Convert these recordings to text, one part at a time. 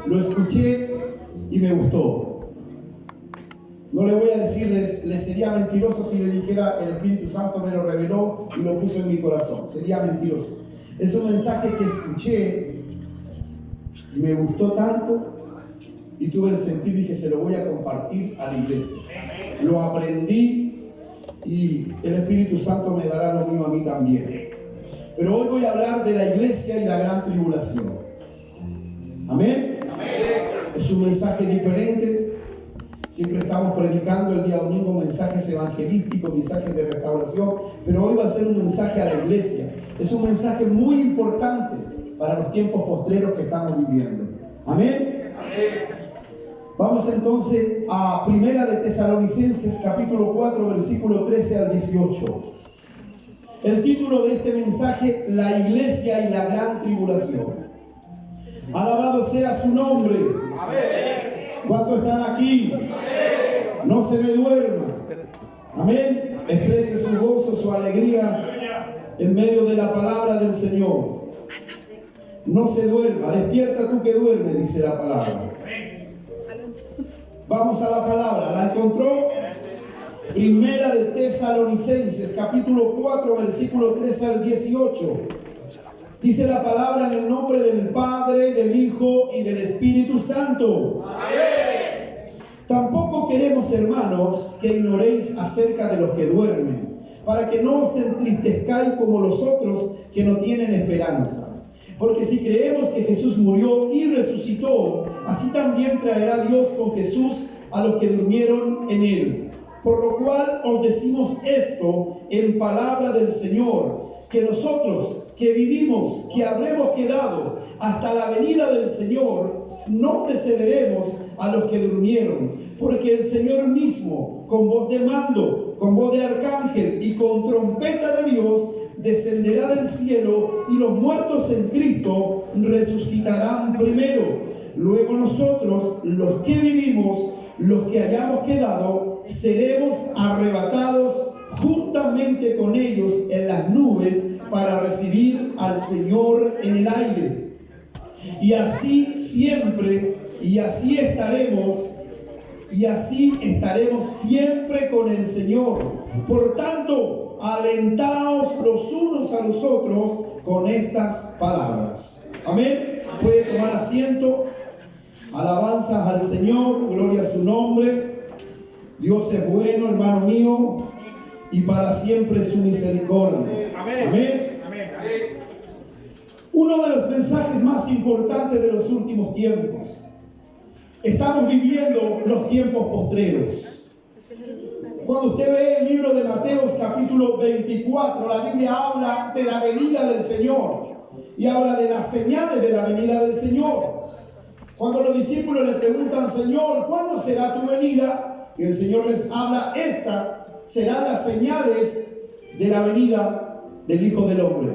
Lo escuché y me gustó. No le voy a decir, le sería mentiroso si le dijera el Espíritu Santo me lo reveló y lo puso en mi corazón. Sería mentiroso. Es un mensaje que escuché y me gustó tanto y tuve el sentido y dije, se lo voy a compartir a la iglesia. Lo aprendí y el Espíritu Santo me dará lo mismo a mí también. Pero hoy voy a hablar de la iglesia y la gran tribulación. Amén. Es un mensaje diferente. Siempre estamos predicando el día domingo mensajes evangelísticos, mensajes de restauración, pero hoy va a ser un mensaje a la iglesia. Es un mensaje muy importante para los tiempos postreros que estamos viviendo. Amén. Vamos entonces a Primera de Tesalonicenses, capítulo 4, versículo 13 al 18. El título de este mensaje, la iglesia y la gran tribulación. Alabado sea su nombre. ¿Cuántos están aquí? No se me duerma. Amén. Exprese su gozo, su alegría en medio de la palabra del Señor. No se duerma. Despierta tú que duermes, dice la palabra. Vamos a la palabra. ¿La encontró? Primera de Tesalonicenses, capítulo 4, versículo 13 al 18. Dice la palabra en el nombre del Padre, del Hijo y del Espíritu Santo. Amén. Tampoco queremos, hermanos, que ignoréis acerca de los que duermen, para que no os entristezcáis como los otros que no tienen esperanza. Porque si creemos que Jesús murió y resucitó, así también traerá Dios con Jesús a los que durmieron en él. Por lo cual os decimos esto en palabra del Señor, que nosotros que vivimos, que habremos quedado hasta la venida del Señor, no precederemos a los que durmieron, porque el Señor mismo, con voz de mando, con voz de arcángel y con trompeta de Dios, descenderá del cielo, y los muertos en Cristo resucitarán primero. Luego nosotros, los que vivimos, los que hayamos quedado, seremos arrebatados juntamente con ellos en las nubes para recibir al Señor en el aire. Y así siempre, y así estaremos siempre con el Señor. Por tanto, alentaos los unos a los otros con estas palabras. Amén. Puede tomar asiento. Alabanzas al Señor, gloria a su nombre. Dios es bueno, hermano mío, y para siempre su misericordia. Amén. Uno de los mensajes más importantes de los últimos tiempos. Estamos viviendo los tiempos postreros. Cuando usted ve el libro de Mateo, capítulo 24, la Biblia habla de la venida del Señor y habla de las señales de la venida del Señor. Cuando los discípulos le preguntan, Señor, ¿cuándo será tu venida? Y el Señor les habla, estas serán las señales de la venida del Hijo del Hombre.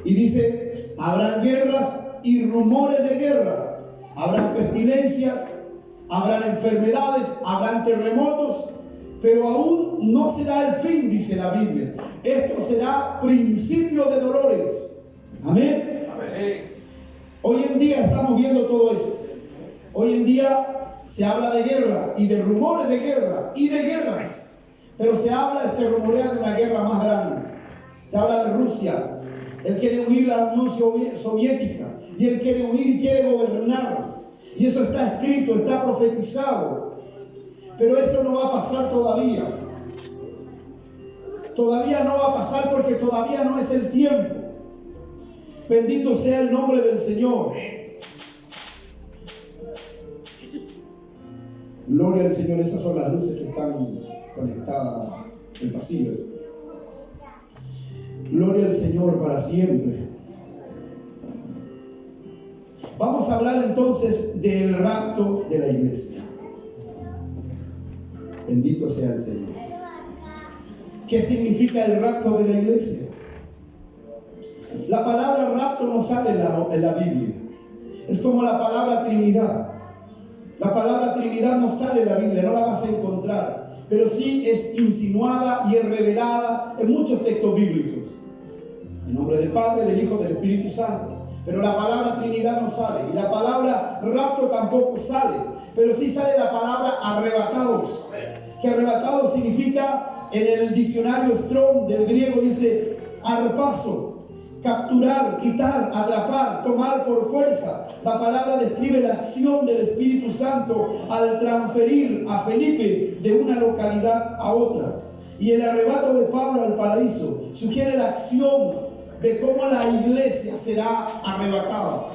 Y dice, habrán guerras y rumores de guerra, habrán pestilencias, habrán enfermedades, habrán terremotos, pero aún no será el fin, dice la Biblia. Esto será principio de dolores. Amén. Amén. Hoy en día estamos viendo todo eso. Hoy en día se habla de guerra y de rumores de guerra y de guerras, pero se rumorea de una guerra más grande. Se habla de Rusia. Él quiere unir la Unión Soviética y él quiere unir y quiere gobernar. Y eso está escrito, está profetizado. Pero eso no va a pasar todavía. Todavía no va a pasar porque todavía no es el tiempo. Bendito sea el nombre del Señor. Gloria al Señor. Esas son las luces que están conectadas en pasillos. Gloria al Señor para siempre. Vamos a hablar entonces del rapto de la iglesia. Bendito sea el Señor. ¿Qué significa el rapto de la iglesia? La palabra rapto no sale en la Biblia. Es como la palabra Trinidad. La palabra Trinidad no sale en la Biblia, no la vas a encontrar. Pero sí es insinuada y es revelada en muchos textos bíblicos. En nombre del Padre, del Hijo, del Espíritu Santo. pero la palabra Trinidad no sale, y la palabra rapto tampoco sale, pero sí sale la palabra arrebatados, que arrebatados significa, en el diccionario Strong del griego dice arpazo, capturar, quitar, atrapar, tomar por fuerza. La palabra describe la acción del Espíritu Santo al transferir a Felipe de una localidad a otra. Y el arrebato de Pablo al paraíso sugiere la acción de cómo la iglesia será arrebatada,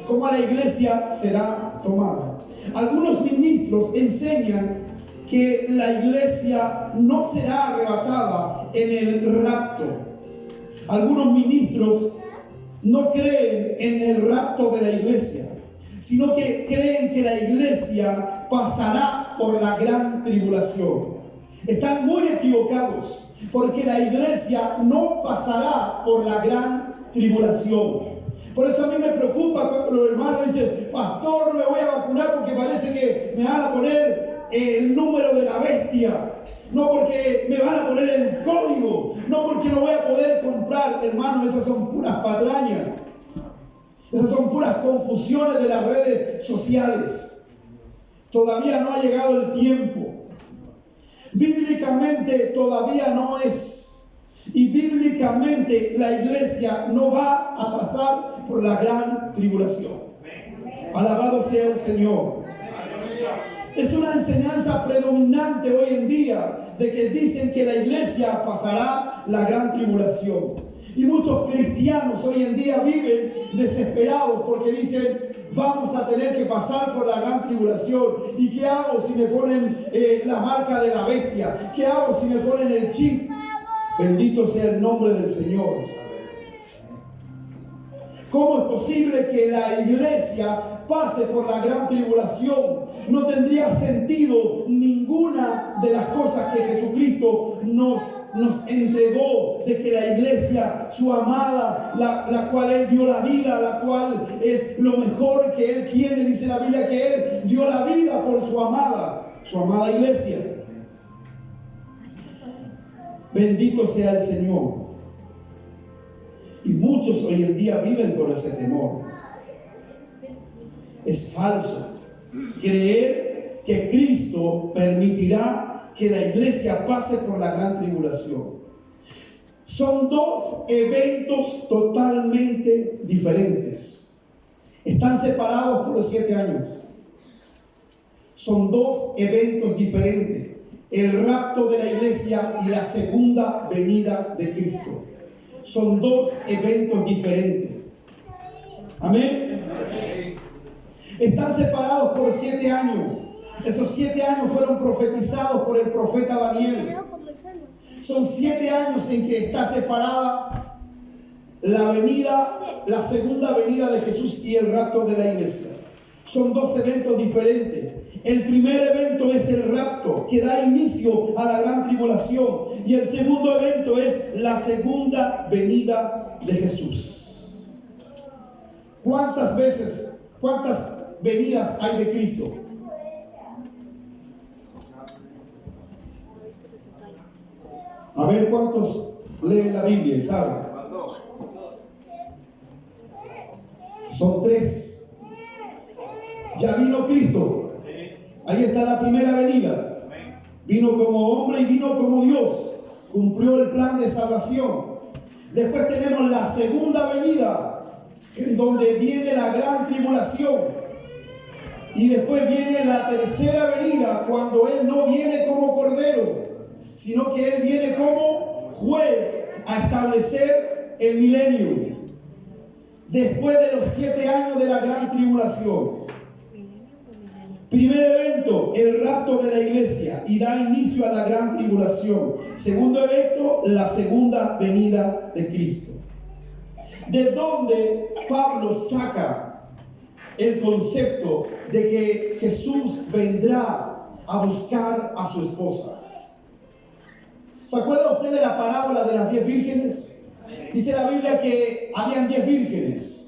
cómo la iglesia será tomada. Algunos ministros enseñan que la iglesia no será arrebatada en el rapto. Algunos ministros no creen en el rapto de la iglesia, sino que creen que la iglesia pasará por la gran tribulación. Están muy equivocados, porque la iglesia no pasará por la gran tribulación. Por eso a mí me preocupa cuando los hermanos dicen: pastor, no me voy a vacunar porque parece que me van a poner el número de la bestia, no porque me van a poner el código, no porque no voy a poder comprar. Hermano, esas son puras patrañas, esas son puras confusiones de las redes sociales. Todavía no ha llegado el tiempo. Bíblicamente todavía no es, y bíblicamente la iglesia no va a pasar por la gran tribulación. Alabado sea el Señor. Es una enseñanza predominante hoy en día de que dicen que la iglesia pasará la gran tribulación, y muchos cristianos hoy en día viven desesperados porque dicen: vamos a tener que pasar por la gran tribulación. ¿Y qué hago si me ponen la marca de la bestia? ¿Qué hago si me ponen el chip? Bendito sea el nombre del Señor. ¿Cómo es posible que la iglesia pase por la gran tribulación? No tendría sentido ninguna de las cosas que Jesucristo nos entregó, de que la iglesia, su amada, la cual Él dio la vida, la cual es lo mejor que Él tiene. Dice la Biblia que Él dio la vida por su amada iglesia. Bendito sea el Señor. Y muchos hoy en día viven con ese temor. Es falso creer que Cristo permitirá que la iglesia pase por la gran tribulación. Son dos eventos totalmente diferentes. Están separados por los 7 años. Son dos eventos diferentes: el rapto de la iglesia y la segunda venida de Cristo. Son dos eventos diferentes. Amén. Están separados por 7 años. Esos 7 años fueron profetizados por el profeta Daniel. Son 7 años en que está separada la segunda venida de Jesús y el rapto de la iglesia. Son dos eventos diferentes. El primer evento es el rapto, que da inicio a la gran tribulación. Y el segundo evento es la segunda venida de Jesús. ¿Cuántas venidas hay de Cristo? A ver cuántos leen la Biblia y saben. Son 3. Ya vino Cristo. Ahí está la primera venida. Vino como hombre y vino como Dios. Cumplió el plan de salvación. Después tenemos la segunda venida, en donde viene la gran tribulación. Y después viene la tercera venida, cuando Él no viene como cordero, sino que Él viene como juez a establecer el milenio. Después de los 7 años de la gran tribulación. Primer evento, el rapto de la iglesia, y da inicio a la gran tribulación. Segundo evento, la segunda venida de Cristo. ¿De dónde Pablo saca el concepto de que Jesús vendrá a buscar a su esposa? ¿Se acuerda usted de la parábola de las 10 vírgenes? Dice la Biblia que habían 10 vírgenes.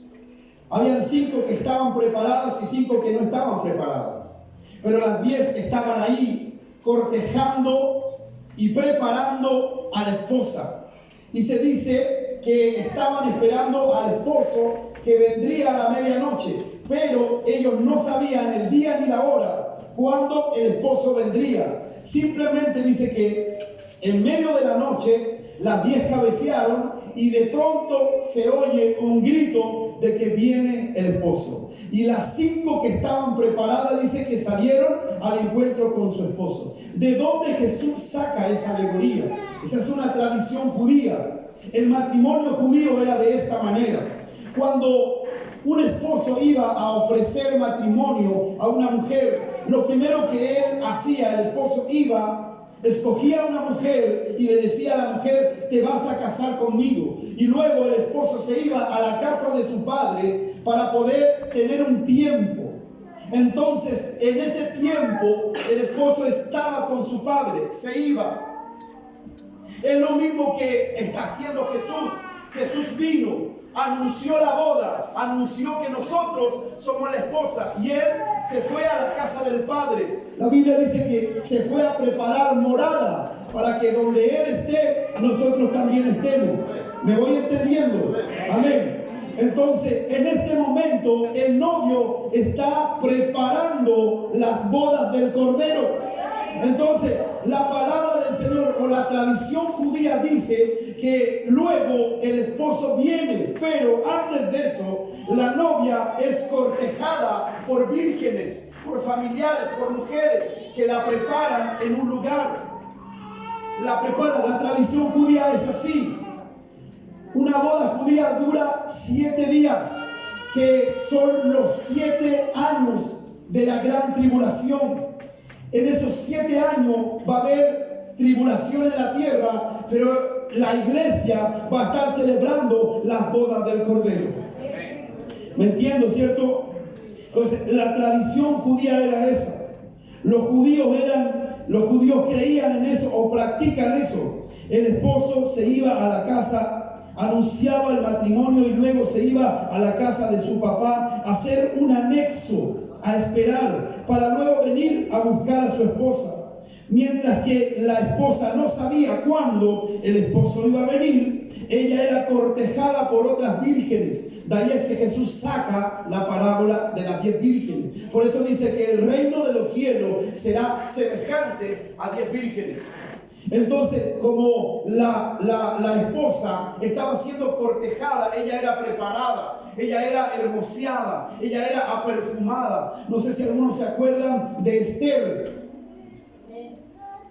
Habían 5 que estaban preparadas y 5 que no estaban preparadas. Pero las 10 estaban ahí cortejando y preparando a la esposa. Y se dice que estaban esperando al esposo que vendría a la medianoche, pero ellos no sabían el día ni la hora cuándo el esposo vendría. Simplemente dice que en medio de la noche las 10 cabecearon y de pronto se oye un grito de que viene el esposo. Y las 5 que estaban preparadas dice que salieron al encuentro con su esposo. ¿De dónde Jesús saca esa alegoría? Esa es una tradición judía. El matrimonio judío era de esta manera. Cuando un esposo iba a ofrecer matrimonio a una mujer, lo primero que él hacía, el esposo iba, escogía a una mujer y le decía a la mujer: te vas a casar conmigo. Y luego el esposo se iba a la casa de su padre para poder tener un tiempo. Entonces, en ese tiempo, el esposo estaba con su padre, se iba. Es lo mismo que está haciendo Jesús. Jesús vino, anunció la boda, anunció que nosotros somos la esposa, y él se fue a la casa del Padre. La Biblia dice que se fue a preparar morada para que donde él esté, nosotros también estemos. ¿Me voy entendiendo? Amén. Entonces, en este momento, el novio está preparando las bodas del Cordero. Entonces, la palabra del Señor o la tradición judía dice que luego el esposo viene, pero antes de eso, la novia es cortejada por vírgenes, por familiares, por mujeres que la preparan en un lugar. La preparan. La tradición judía es así. Una boda judía dura 7 días, que son los 7 años de la gran tribulación. En esos 7 años va a haber tribulación en la tierra, pero la iglesia va a estar celebrando las bodas del Cordero. ¿Me entiendo, cierto? Entonces, la tradición judía era esa. Los judíos creían en eso o practican eso. El esposo se iba a la casa, anunciaba el matrimonio y luego se iba a la casa de su papá a hacer un anexo, a esperar, para luego venir a buscar a su esposa. Mientras que la esposa no sabía cuándo el esposo iba a venir, ella era cortejada por otras vírgenes. De ahí es que Jesús saca la parábola de las 10 vírgenes. Por eso dice que el reino de los cielos será semejante a 10 vírgenes. Entonces, como la esposa estaba siendo cortejada, ella era preparada, ella era hermoseada, ella era aperfumada. No sé si algunos se acuerdan de Esther.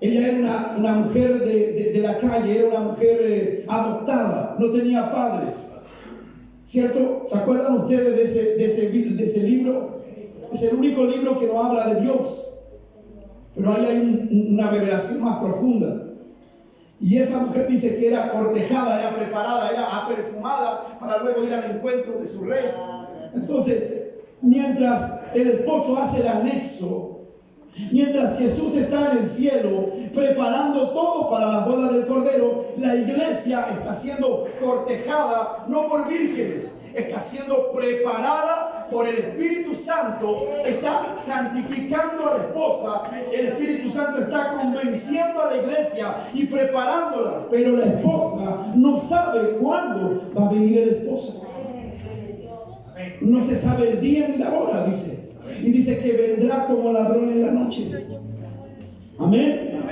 Ella era una mujer de la calle, era una mujer adoptada, no tenía padres, ¿cierto? ¿Se acuerdan ustedes de ese libro? Es el único libro que no habla de Dios, pero ahí hay una revelación más profunda. Y esa mujer dice que era cortejada, era preparada, era aperfumada para luego ir al encuentro de su rey. Entonces, mientras el esposo hace el anexo, mientras Jesús está en el cielo preparando todo para la boda del Cordero, la iglesia está siendo cortejada no por vírgenes, está siendo preparada por el Espíritu Santo, está santificando a la esposa. El Espíritu Santo está convenciendo a la iglesia y preparándola, pero la esposa no sabe cuándo va a venir el esposo. No se sabe el día ni la hora, dice. Y dice que vendrá como ladrón en la noche. Amén.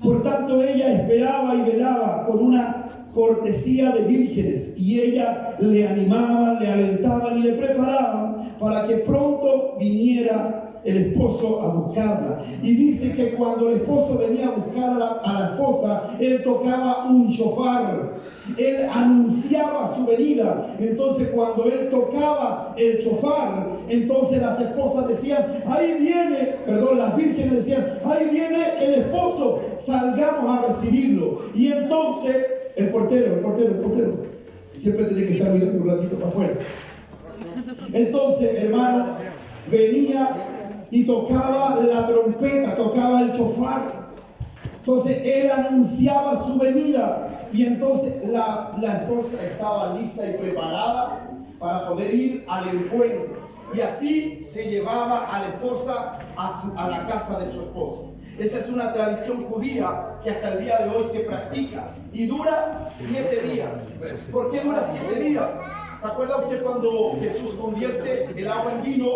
Por tanto, ella esperaba y velaba con una cortesía de vírgenes, y ella le animaban, le alentaban y le preparaban para que pronto viniera el esposo a buscarla. Y dice que cuando el esposo venía a buscar a la esposa, él tocaba un shofar. Él anunciaba su venida. Entonces, cuando él tocaba el shofar, entonces las esposas decían: ahí viene, las vírgenes decían: ahí viene el esposo, salgamos a recibirlo. Y entonces el portero, siempre tiene que estar mirando un ratito para afuera. Entonces, hermano, venía y tocaba la trompeta, tocaba el shofar. Entonces él anunciaba su venida. Y entonces la esposa estaba lista y preparada para poder ir al encuentro. Y así se llevaba a la esposa a la casa de su esposo. Esa es una tradición judía que hasta el día de hoy se practica y dura 7 días. ¿Por qué dura 7 días? ¿Se acuerda usted cuando Jesús convierte el agua en vino?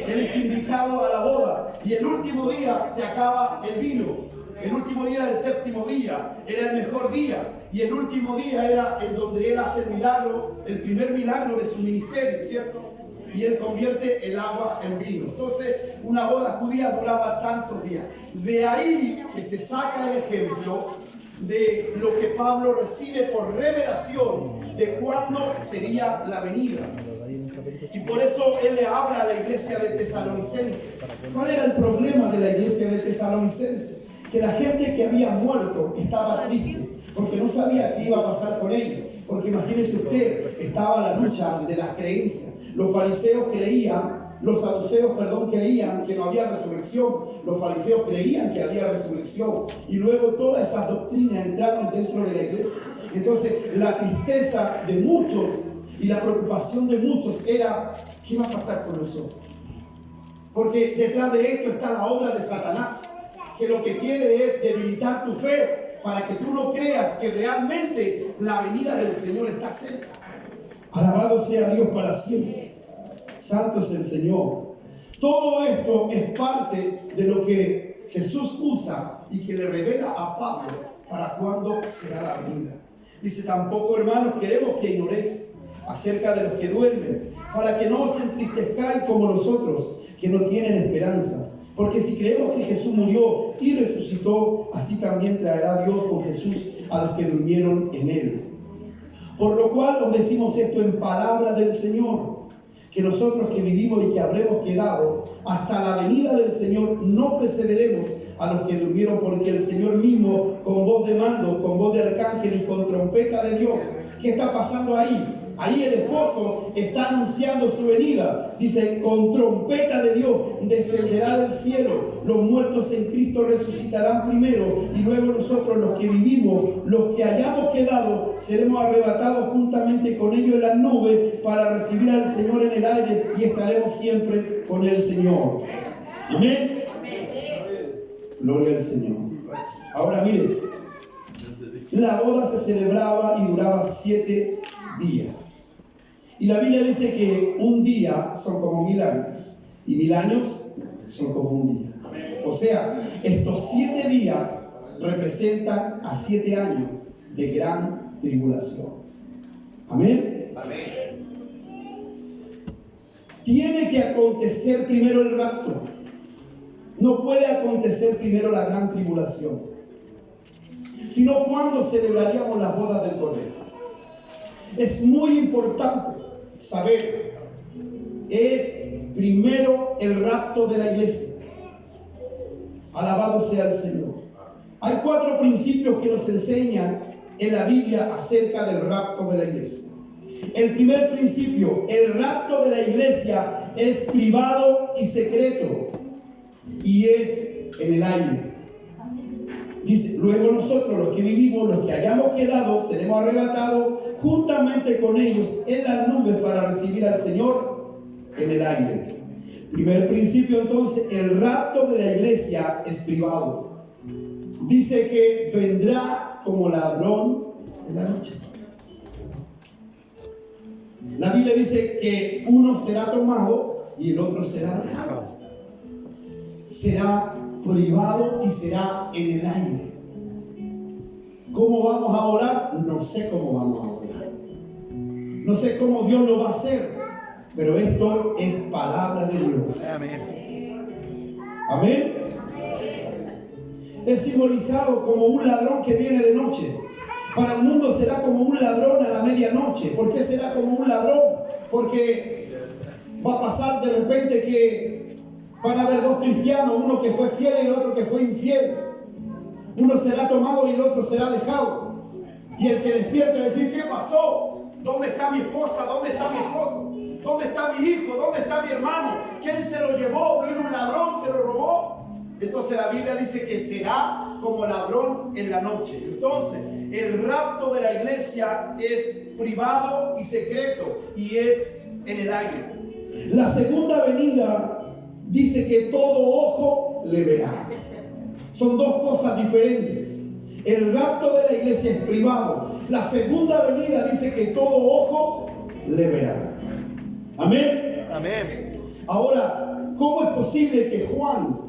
Él es invitado a la boda y el último día se acaba el vino. El último día del séptimo día era el mejor día y el último día era en donde Él hace el milagro, el primer milagro de su ministerio, ¿cierto? Y Él convierte el agua en vino. Entonces, una boda judía duraba tantos días. De ahí que se saca el ejemplo de lo que Pablo recibe por revelación de cuándo sería la venida. Y por eso él le habla a la iglesia de Tesalonicense. ¿Cuál era el problema de la iglesia de Tesalonicense? Que la gente que había muerto estaba triste, porque no sabía qué iba a pasar con ellos. Porque imagínese usted, estaba la lucha de las creencias. Los fariseos creían, los saduceos, creían que no había resurrección. Los fariseos creían que había resurrección. Y luego todas esas doctrinas entraron dentro de la iglesia. Entonces, la tristeza de muchos y la preocupación de muchos era, ¿qué va a pasar con nosotros? Porque detrás de esto está la obra de Satanás, que lo que quiere es debilitar tu fe para que tú no creas que realmente la venida del Señor está cerca. Alabado sea Dios para siempre. Santo es el Señor. Todo esto es parte de lo que Jesús usa y que le revela a Pablo para cuándo será la venida. Dice, tampoco, hermanos, queremos que ignoréis acerca de los que duermen, para que no os entristezcáis como nosotros, que no tienen esperanza. Porque si creemos que Jesús murió y resucitó, así también traerá Dios con Jesús a los que durmieron en Él. Por lo cual os decimos esto en palabra del Señor, que nosotros que vivimos y que habremos quedado hasta la venida del Señor no precederemos a los que durmieron, porque el Señor mismo, con voz de mando, con voz de arcángel y con trompeta de Dios. ¿Qué está pasando ahí? Ahí el esposo está anunciando su venida. Dice, con trompeta de Dios descenderá del cielo. Los muertos en Cristo resucitarán primero, y luego nosotros, los que vivimos, los que hayamos quedado, seremos arrebatados juntamente con ellos en las nubes para recibir al Señor en el aire, y estaremos siempre con el Señor. Amén. Gloria al Señor. Ahora mire, la boda se celebraba y duraba 7 días. Y la Biblia dice que un día son como 1000 años y 1000 años son como un día. O sea, estos 7 días representan a 7 años de gran tribulación. Amén. Amén. Tiene que acontecer primero el rapto. No puede acontecer primero la gran tribulación. Sino, ¿cuándo celebraríamos las bodas del Cordero? Es muy importante saber, es primero el rapto de la iglesia. Alabado sea el Señor. Hay 4 principios que nos enseñan en la Biblia acerca del rapto de la iglesia. El primer principio, el rapto de la iglesia es privado y secreto, y es en el aire. Dice, luego nosotros, los que vivimos, los que hayamos quedado, seremos arrebatados juntamente con ellos en las nubes para recibir al Señor en el aire. Primer principio, entonces, el rapto de la iglesia es privado. Dice que vendrá como ladrón en la noche. La Biblia dice que uno será tomado y el otro será dejado. Será privado y será en el aire. ¿Cómo vamos a orar? No sé cómo vamos a orar. No sé cómo Dios lo va a hacer. Pero esto es palabra de Dios. Amén. Amén. Es simbolizado como un ladrón que viene de noche. Para el mundo será como un ladrón a la medianoche. ¿Por qué será como un ladrón? Porque va a pasar de repente que van a haber 2 cristianos, uno que fue fiel y el otro que fue infiel. Uno será tomado y el otro será dejado. Y el que despierta va a decir, ¿qué pasó? ¿Dónde está mi esposa? ¿Dónde está mi esposo? ¿Dónde está mi hijo? ¿Dónde está mi hermano? ¿Quién se lo llevó? ¿Vino un ladrón? ¿Se lo robó? Entonces la Biblia dice que será como ladrón en la noche. Entonces el rapto de la iglesia es privado y secreto, y es en el aire. La segunda venida dice que todo ojo le verá. Son 2 cosas diferentes. El rapto de la iglesia es privado. La segunda venida dice que todo ojo le verá. Amén. Amén. Ahora, ¿cómo es posible que Juan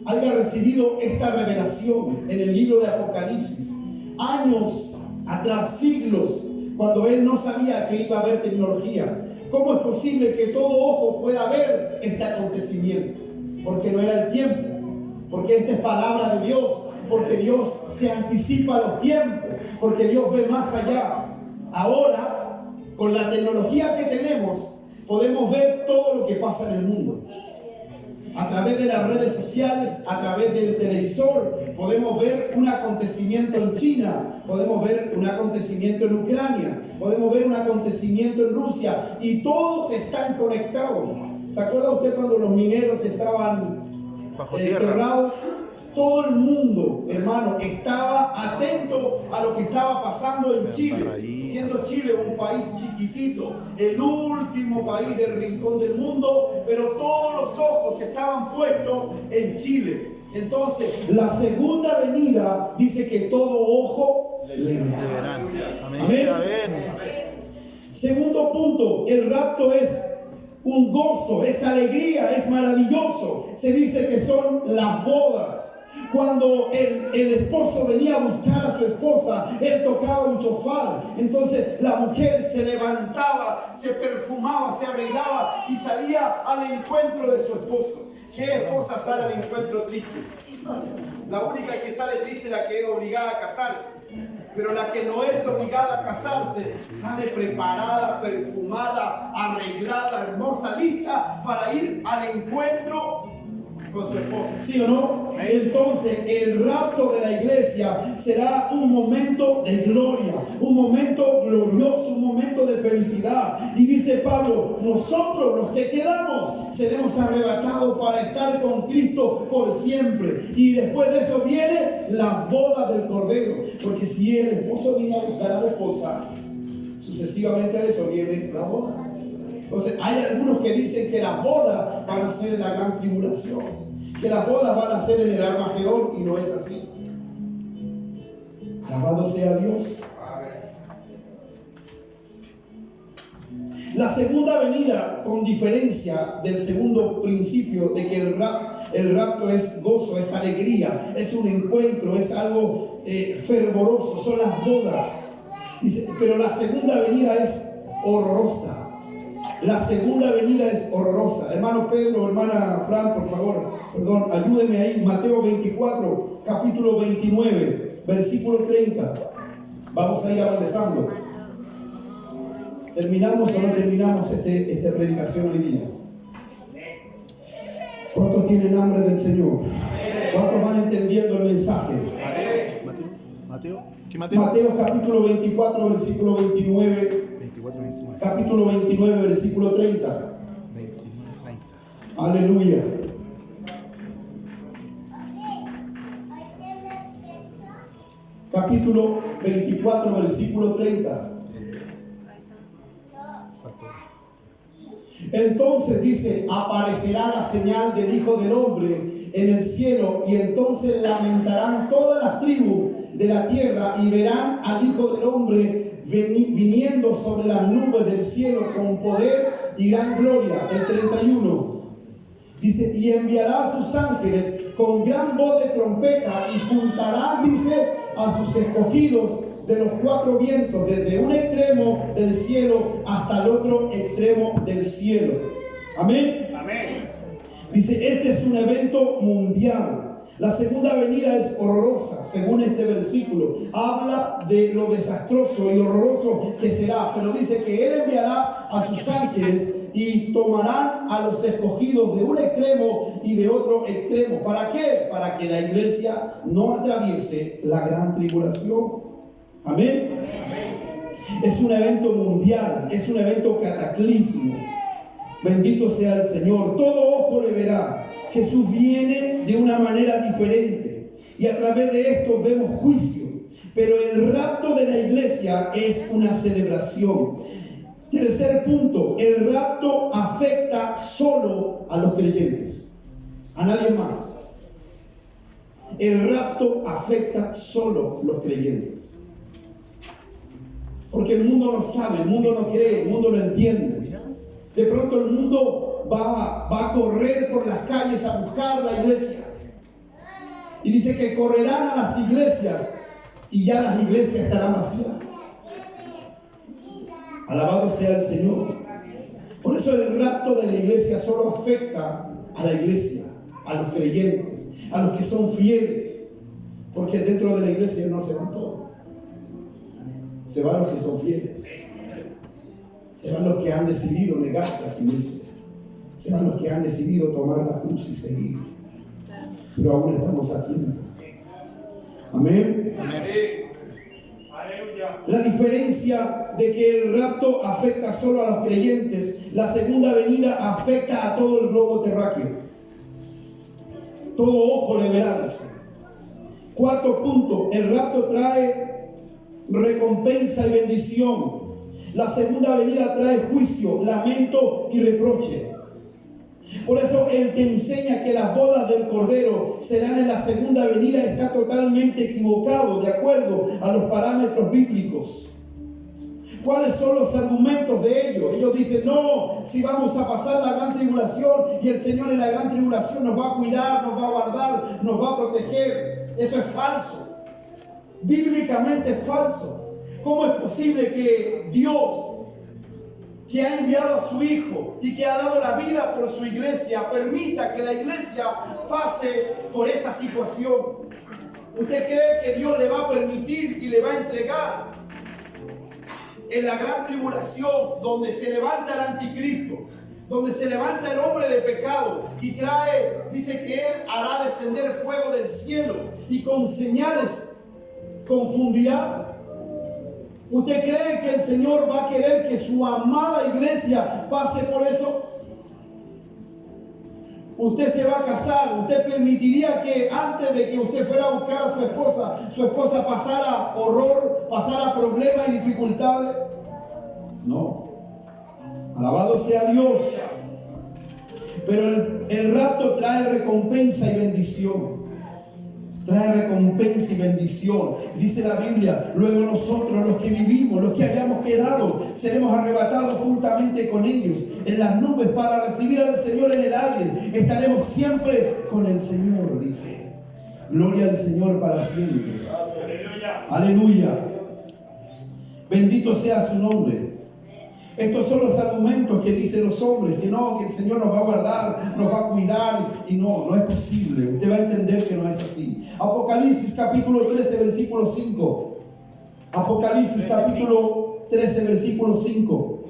haya recibido esta revelación en el libro de Apocalipsis? Años atrás, siglos, cuando él no sabía que iba a haber tecnología. ¿Cómo es posible que todo ojo pueda ver este acontecimiento? Porque no era el tiempo, porque esta es palabra de Dios, porque Dios se anticipa a los tiempos, porque Dios ve más allá. Ahora, con la tecnología que tenemos, podemos ver todo lo que pasa en el mundo. A través de las redes sociales, a través del televisor, podemos ver un acontecimiento en China, podemos ver un acontecimiento en Ucrania, podemos ver un acontecimiento en Rusia, y todos están conectados. ¿Se acuerda usted cuando los mineros estaban Bajo tierra. enterrados? Todo el mundo, hermano, estaba atento a lo que estaba pasando en Chile, siendo Chile un país chiquitito, el último país del rincón del mundo, pero todos los ojos estaban puestos en Chile. Entonces, la segunda venida dice que todo ojo le verá. Amén. Amén. Amén. Segundo punto, el rapto es un gozo, es alegría, es maravilloso. Se dice que son las bodas. Cuando el esposo venía a buscar a su esposa, él tocaba un chofar. Entonces la mujer se levantaba, se perfumaba, se arreglaba y salía al encuentro de su esposo. ¿Qué esposa sale al encuentro triste? La única que sale triste es la que es obligada a casarse. Pero la que no es obligada a casarse sale preparada, perfumada, arreglada, hermosa, lista para ir al encuentro con su esposa. ¿Sí o no? Entonces el rapto de la iglesia será un momento de gloria, un momento glorioso, un momento de felicidad. Y dice Pablo, nosotros los que quedamos seremos arrebatados para estar con Cristo por siempre. Y después de eso viene la boda del Cordero. Porque si el esposo viene a buscar a la esposa, sucesivamente de eso viene la boda. Entonces hay algunos que dicen que las bodas van a ser en la gran tribulación, que las bodas van a ser en el Armagedón, y no es así. Alabado sea Dios. La segunda venida, con diferencia del segundo principio de que el rapto es gozo, es alegría, es un encuentro, es algo fervoroso, son las bodas. Dice, pero la segunda venida es horrorosa. La segunda venida es horrorosa. Hermano Pedro, hermana Fran, por favor, perdón, ayúdenme ahí. Mateo 24, capítulo 29, versículo 30. Vamos a ir avanzando. ¿Terminamos o no terminamos esta predicación hoy día? ¿Cuántos tienen hambre del Señor? ¿Cuántos van entendiendo el mensaje? Mateo. ¿Qué Mateo? Mateo capítulo 24, versículo 29. 24-29. Capítulo 29, versículo 30. 29-30. Aleluya. Capítulo 24, versículo 30. Entonces dice, aparecerá la señal del Hijo del Hombre en el cielo, y entonces lamentarán todas las tribus de la tierra y verán al Hijo del Hombre viniendo sobre las nubes del cielo con poder y gran gloria. El 31 dice, y enviará a sus ángeles con gran voz de trompeta y juntarán, dice, a sus escogidos de los cuatro vientos, desde un extremo del cielo hasta el otro extremo del cielo. Amén. Amén. Dice, este es un evento mundial. La segunda venida es horrorosa, según este versículo. Habla de lo desastroso y horroroso que será, pero dice que Él enviará a sus ángeles y tomarán a los escogidos de un extremo y de otro extremo. ¿Para qué? Para que la iglesia no atraviese la gran tribulación. Amén. Es un evento mundial, es un evento cataclísmico. Bendito sea el Señor. Todo ojo le verá. Jesús viene de una manera diferente y a través de esto vemos juicio, pero el rapto de la iglesia es una celebración. Tercer punto, el rapto afecta solo a los creyentes, a nadie más. El rapto afecta solo a los creyentes. Porque el mundo no sabe, el mundo no cree, el mundo no entiende. De pronto el mundo va a correr por las calles a buscar la iglesia. Y dice que correrán a las iglesias y ya las iglesias estarán vacías. Alabado sea el Señor. Por eso el rapto de la iglesia solo afecta a la iglesia, a los creyentes, a los que son fieles. Porque dentro de la iglesia no se van todos. Se van los que son fieles. Se van los que han decidido negarse a sí mismos. Se van los que han decidido tomar la cruz y seguir. Pero aún estamos a tiempo. Amén. La diferencia de que el rapto afecta solo a los creyentes, la segunda venida afecta a todo el globo terráqueo. Todo ojo le verá, dice. Cuarto punto, el rapto trae recompensa y bendición. La segunda venida trae juicio, lamento y reproche. Por eso el que enseña que las bodas del Cordero serán en la segunda venida está totalmente equivocado de acuerdo a los parámetros bíblicos. ¿Cuáles son los argumentos de ellos? Ellos dicen, no, si vamos a pasar la gran tribulación y el Señor en la gran tribulación nos va a cuidar, nos va a guardar, nos va a proteger. Eso es falso. Bíblicamente es falso. ¿Cómo es posible que Dios, que ha enviado a su Hijo y que ha dado la vida por su iglesia, permita que la iglesia pase por esa situación? ¿Usted cree que Dios le va a permitir y le va a entregar en la gran tribulación, donde se levanta el anticristo, donde se levanta el hombre de pecado y trae, dice que Él hará descender fuego del cielo y con señales confundirá? ¿Usted cree que el Señor va a querer que su amada iglesia pase por eso? Usted se va a casar, usted permitiría que antes de que usted fuera a buscar a su esposa pasara horror, pasara problemas y dificultades. No. Alabado sea Dios. Pero el rapto trae recompensa y bendición. Trae recompensa y bendición. Dice la Biblia, luego nosotros los que vivimos, los que hayamos quedado, seremos arrebatados juntamente con ellos en las nubes para recibir al Señor en el aire. Estaremos siempre con el Señor, dice. Gloria al Señor para siempre. Aleluya. Aleluya. Bendito sea su nombre. Estos son los argumentos que dicen los hombres, que no, que el Señor nos va a guardar, nos va a cuidar, y no es posible. Usted va a entender que no es así. Apocalipsis capítulo 13, versículo 5. Apocalipsis capítulo 13, versículo 5.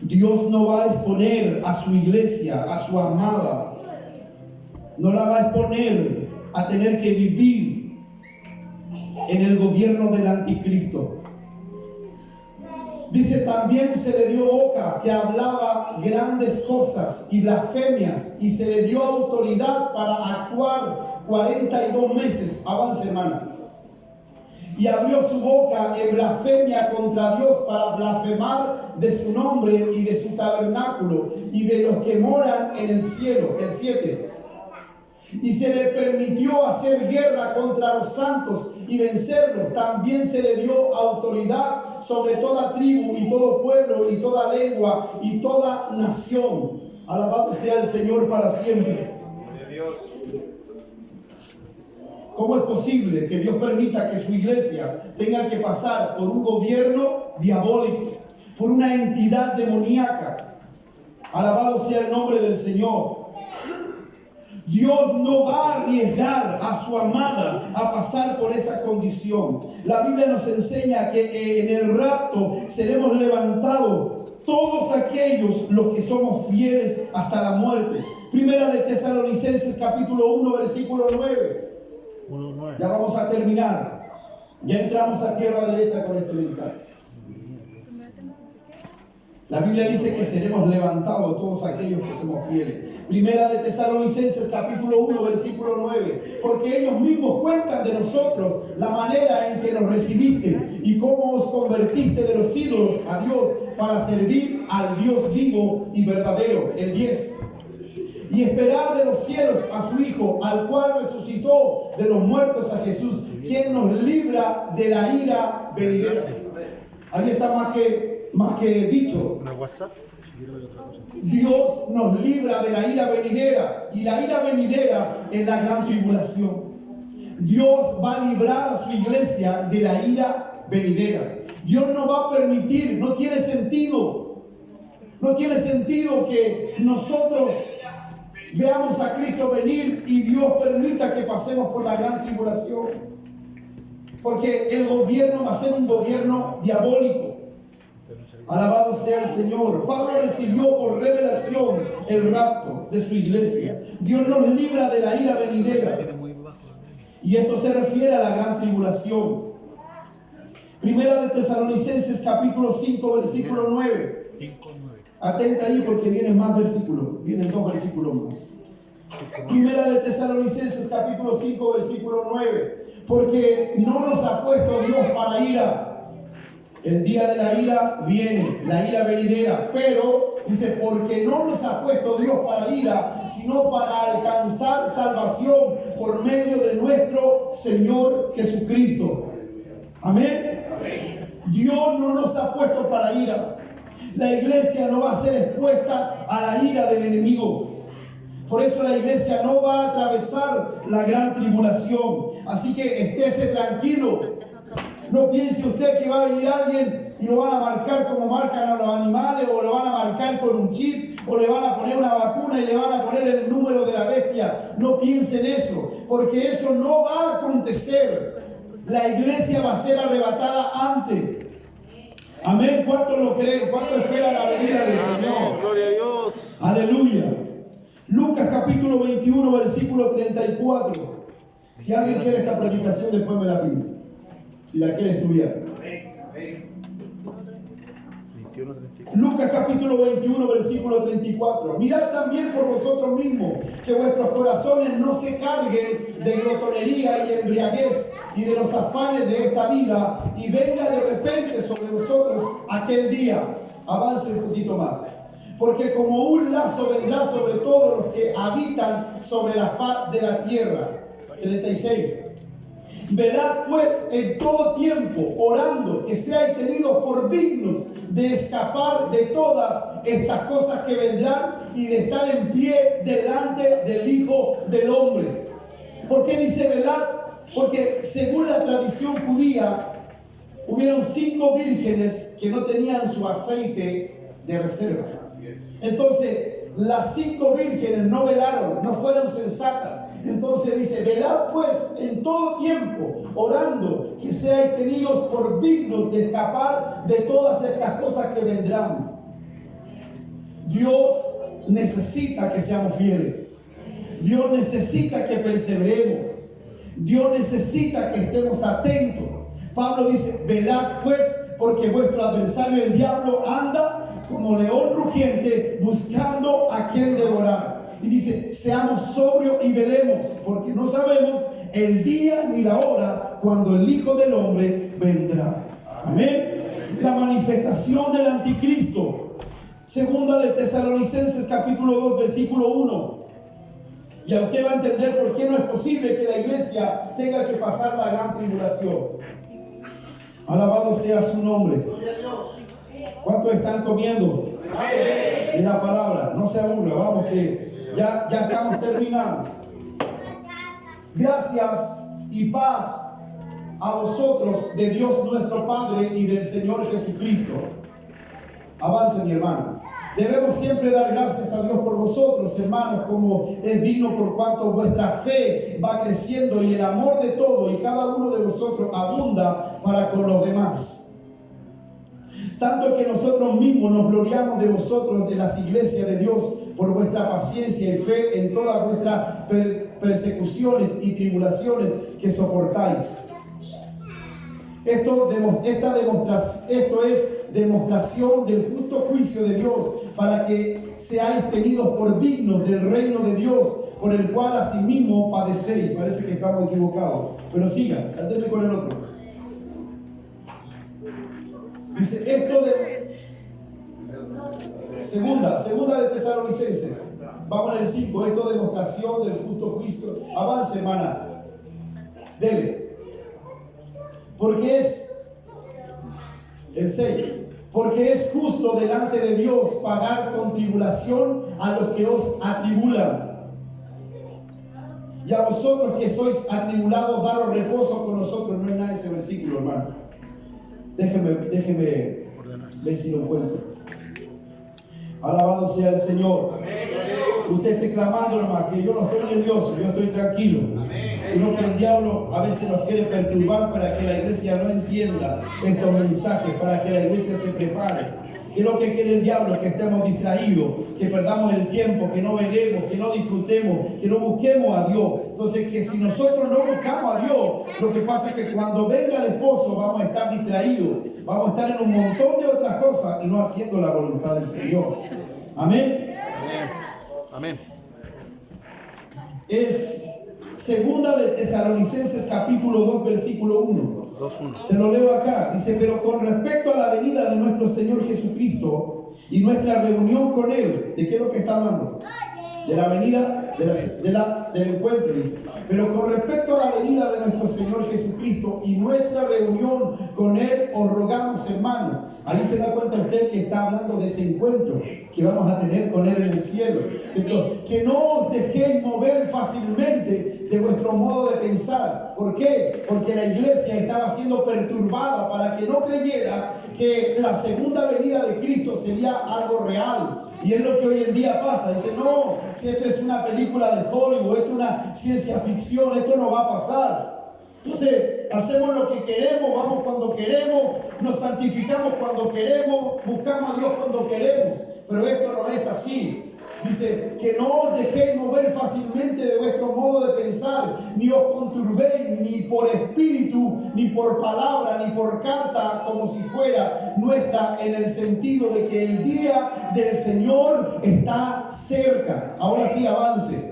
Dios no va a exponer a su iglesia, a su amada, no la va a exponer a tener que vivir en el gobierno del anticristo. Dice, también se le dio boca que hablaba grandes cosas y blasfemias, y se le dio autoridad para actuar 42 meses. Avance, hermana. Y abrió su boca en blasfemia contra Dios para blasfemar de su nombre y de su tabernáculo y de los que moran en el cielo. El 7. Y se le permitió hacer guerra contra los santos y vencerlos. También se le dio autoridad sobre toda tribu y todo pueblo y toda lengua y toda nación. Alabado sea el Señor para siempre. ¿Cómo es posible que Dios permita que su iglesia tenga que pasar por un gobierno diabólico, por una entidad demoníaca? Alabado sea el nombre del Señor. Dios no va a arriesgar a su amada a pasar por esa condición. La Biblia nos enseña que en el rapto seremos levantados todos aquellos los que somos fieles hasta la muerte. Primera de Tesalonicenses capítulo 1 versículo 9. Ya vamos a terminar. Ya entramos a tierra derecha con este mensaje. La Biblia dice que seremos levantados todos aquellos que somos fieles. Primera de Tesalonicenses capítulo 1 versículo 9. Porque ellos mismos cuentan de nosotros la manera en que nos recibiste y cómo os convertiste de los ídolos a Dios para servir al Dios vivo y verdadero. El 10. y esperar de los cielos a su Hijo, al cual resucitó de los muertos a Jesús, quien nos libra de la ira venidera. Ahí está más que dicho. ¿Una WhatsApp? Dios nos libra de la ira venidera, y la ira venidera es la gran tribulación. Dios va a librar a su iglesia de la ira venidera. Dios no va a permitir, no tiene sentido que nosotros veamos a Cristo venir y Dios permita que pasemos por la gran tribulación, porque el gobierno va a ser un gobierno diabólico. Alabado sea el Señor. Pablo recibió por revelación el rapto de su iglesia. Dios nos libra de la ira venidera, y esto se refiere a la gran tribulación. Primera de Tesalonicenses capítulo 5 versículo 9. Atenta ahí porque vienen más versículos, vienen 2 versículos más. Primera de Tesalonicenses capítulo 5 versículo 9. Porque no nos ha puesto Dios para ira. El día de la ira viene, la ira venidera, pero dice, porque no nos ha puesto Dios para ira, sino para alcanzar salvación por medio de nuestro Señor Jesucristo. Amén. Dios no nos ha puesto para ira. La iglesia no va a ser expuesta a la ira del enemigo. Por eso la iglesia no va a atravesar la gran tribulación. Así que estése tranquilo. No piense usted que va a venir alguien y lo van a marcar como marcan a los animales, o lo van a marcar con un chip, o le van a poner una vacuna y le van a poner el número de la bestia. No piensen eso, porque eso no va a acontecer. La iglesia va a ser arrebatada antes. Amén. ¿Cuántos lo creen? ¿Cuántos esperan la venida del Señor? Gloria a Dios. Aleluya. Lucas capítulo 21 versículo 34. Si alguien quiere esta predicación, después me la pide, si la quiere estudiar. 21, 34. Lucas capítulo 21 versículo 34. Mirad también por vosotros mismos que vuestros corazones no se carguen de glotonería y embriaguez y de los afanes de esta vida, y venga de repente sobre vosotros aquel día. Avance un poquito más. Porque como un lazo vendrá sobre todos los que habitan sobre la faz de la tierra. 36. Velad pues en todo tiempo, orando, que seáis tenidos por dignos de escapar de todas estas cosas que vendrán y de estar en pie delante del Hijo del Hombre. ¿Por qué dice velad? Porque según la tradición judía, hubieron 5 vírgenes que no tenían su aceite de reserva. Entonces, las 5 vírgenes no velaron, no fueron sensatas. Entonces dice, velad pues en todo tiempo, orando, que seáis tenidos por dignos de escapar de todas estas cosas que vendrán. Dios necesita que seamos fieles. Dios necesita que perseveremos. Dios necesita que estemos atentos. Pablo dice, velad pues, porque vuestro adversario el diablo anda como león rugiente buscando a quien devorar. Y dice, seamos sobrios y velemos, porque no sabemos el día ni la hora cuando el Hijo del Hombre vendrá. Amén. La manifestación del anticristo. Segunda de Tesalonicenses capítulo 2 versículo 1. Y usted va a entender por qué no es posible que la iglesia tenga que pasar la gran tribulación. Alabado sea su nombre. ¿Cuántos están comiendo de la palabra? No se aburra, vamos que ya estamos terminando. Gracias y paz a vosotros de Dios nuestro Padre y del Señor Jesucristo. Avance, mi hermano. Debemos siempre dar gracias a Dios por vosotros, hermanos, como es digno, por cuanto vuestra fe va creciendo y el amor de todo y cada uno de vosotros abunda para con los demás. Tanto que nosotros mismos nos gloriamos de vosotros, de las iglesias de Dios, por vuestra paciencia y fe en todas vuestras persecuciones y tribulaciones que soportáis. Esto es demostración del justo juicio de Dios, para que seáis tenidos por dignos del reino de Dios, por el cual asimismo padecéis. Parece que estamos equivocados, pero sigan, cánteme con el otro. Dice esto de segunda de Tesalonicenses Vamos en el 5, esto es demostración del justo juicio. Avance, hermana. Dele. Porque es el 6. Porque es justo delante de Dios pagar con tribulación a los que os atribulan. Y a vosotros que sois atribulados, daros reposo con nosotros. No es nada ese versículo, hermano. Déjeme ver si lo encuentro. Alabado sea el Señor. Usted esté clamando, hermano, que yo no estoy nervioso, yo estoy tranquilo. Sino que el diablo a veces nos quiere perturbar para que la iglesia no entienda estos mensajes, para que la iglesia se prepare. ¿Qué es lo que quiere el diablo? Que estemos distraídos, que perdamos el tiempo, que no velemos, que no disfrutemos, que no busquemos a Dios. Entonces, que si nosotros no buscamos a Dios, lo que pasa es que cuando venga el esposo vamos a estar distraídos, vamos a estar en un montón de otras cosas y no haciendo la voluntad del Señor. Amén. Amén. Es segunda de Tesalonicenses capítulo 2 versículo 1. 2:1. Se lo leo acá. Dice, pero con respecto a la venida de nuestro Señor Jesucristo y nuestra reunión con Él, ¿de qué es lo que está hablando? De la venida, del encuentro, dice. Pero con respecto a la venida de nuestro Señor Jesucristo y nuestra reunión con Él, os rogamos, hermanos. Ahí se da cuenta usted que está hablando de ese encuentro que vamos a tener con Él en el cielo, ¿cierto? Que no os dejéis mover fácilmente de vuestro modo de pensar. ¿Por qué? Porque la iglesia estaba siendo perturbada para que no creyera que la segunda venida de Cristo sería algo real. Y es lo que hoy en día pasa. Dice, no, si esto es una película de Hollywood, esto es una ciencia ficción, esto no va a pasar. Entonces, hacemos lo que queremos, vamos cuando queremos, nos santificamos cuando queremos, buscamos a Dios cuando queremos. Pero esto no es así. Dice, que no os dejéis mover fácilmente de vuestro modo de pensar, ni os conturbéis, ni por espíritu, ni por palabra, ni por carta, como si fuera nuestra, en el sentido de que el día del Señor está cerca. Ahora sí, avance.